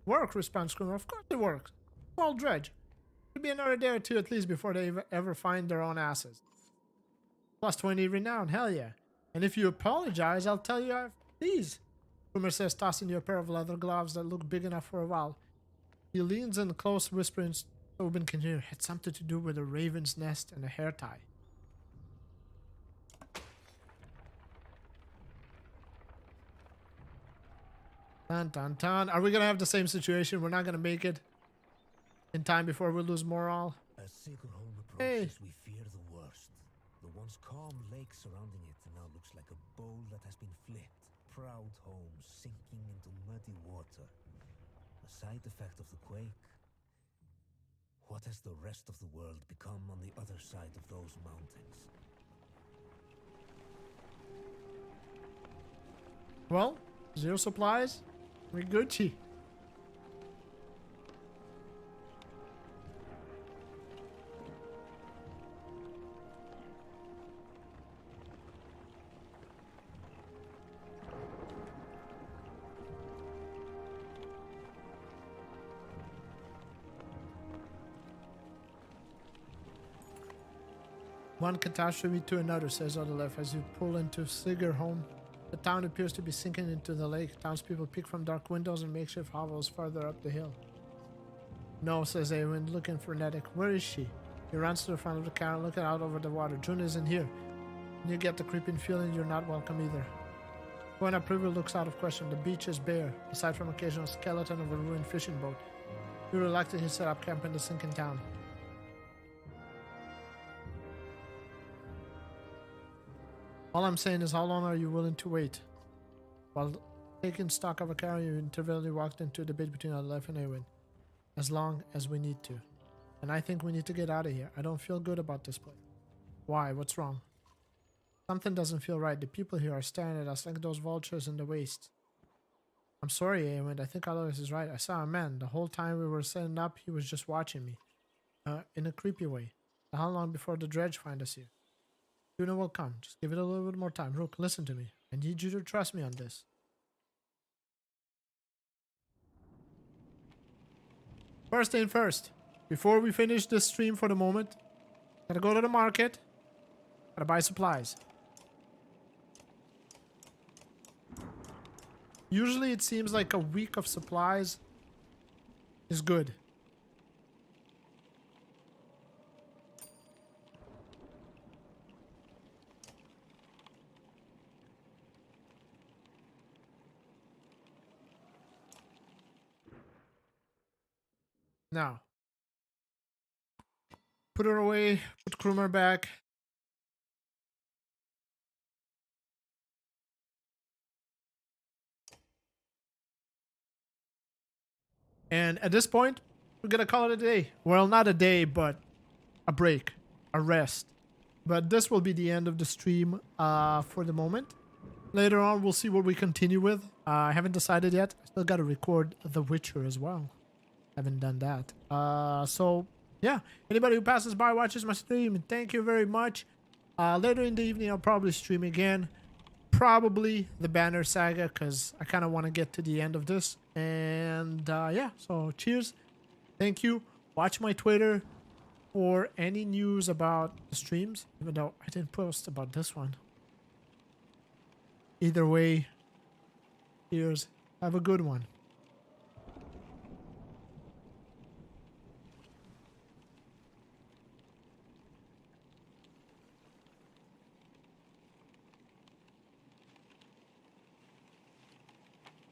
Work, responds crewmen. Of course it works. Well, Dredge. It'll be another day or two at least before they ever find their own asses. Plus 20 renown, hell yeah. And if you apologize, I'll tell you I have these. Boomer says, tossing you a pair of leather gloves that look big enough for a while. He leans in close, whispering, Tobin can hear. Had something to do with a raven's nest and a hair tie. Dun dun dun. Are we gonna have the same situation? We're not gonna make it in time before we lose morale. As Sacreholm approaches, we fear the worst. The once calm lake surrounding it now looks like a bowl that has been flipped. Proud home sinking into muddy water. A side effect of the quake. What has the rest of the world become on the other side of those mountains? Well, 0 supplies. We're Gucci. One catastrophe to another, says on the left as you pull into Sigerholm. The town appears to be sinking into the lake. Townspeople peek from dark windows and makeshift hovels further up the hill. No, says Awen, looking frenetic. Where is she? He runs to the front of the car, looking out over the water. June isn't here. And you get the creeping feeling you're not welcome either. Buena Privy looks out of question. The beach is bare, aside from occasional skeleton of a ruined fishing boat. You reluctantly set up camp in the sinking town. All I'm saying is, how long are you willing to wait? While taking stock of a car, you intermittently walked into a debate between our life and Awen. As long as we need to. And I think we need to get out of here. I don't feel good about this place. Why? What's wrong? Something doesn't feel right. The people here are staring at us like those vultures in the waste. I'm sorry, Awen. I think Alois is right. I saw a man. The whole time we were setting up, he was just watching me. In a creepy way. How long before the dredge find us here? Tuna will come. Just give it a little bit more time. Rook, listen to me. I need you to trust me on this. First thing first. Before we finish this stream for the moment, gotta go to the market. Gotta buy supplies. Usually it seems like a week of supplies is good. Now, put her away, put Krumer back. And at this point, we're gonna call it a day. Well, not a day, but a break, a rest. But this will be the end of the stream for the moment. Later on, we'll see what we continue with. I haven't decided yet. I still gotta record The Witcher as well. Haven't done that. So yeah, anybody who passes by watches my stream, thank you very much. Later in the evening, I'll probably stream again. Probably the Banner Saga, because I kind of want to get to the end of this. And yeah, so cheers. Thank you. Watch my Twitter for any news about the streams, even though I didn't post about this one. Either way, cheers. Have a good one.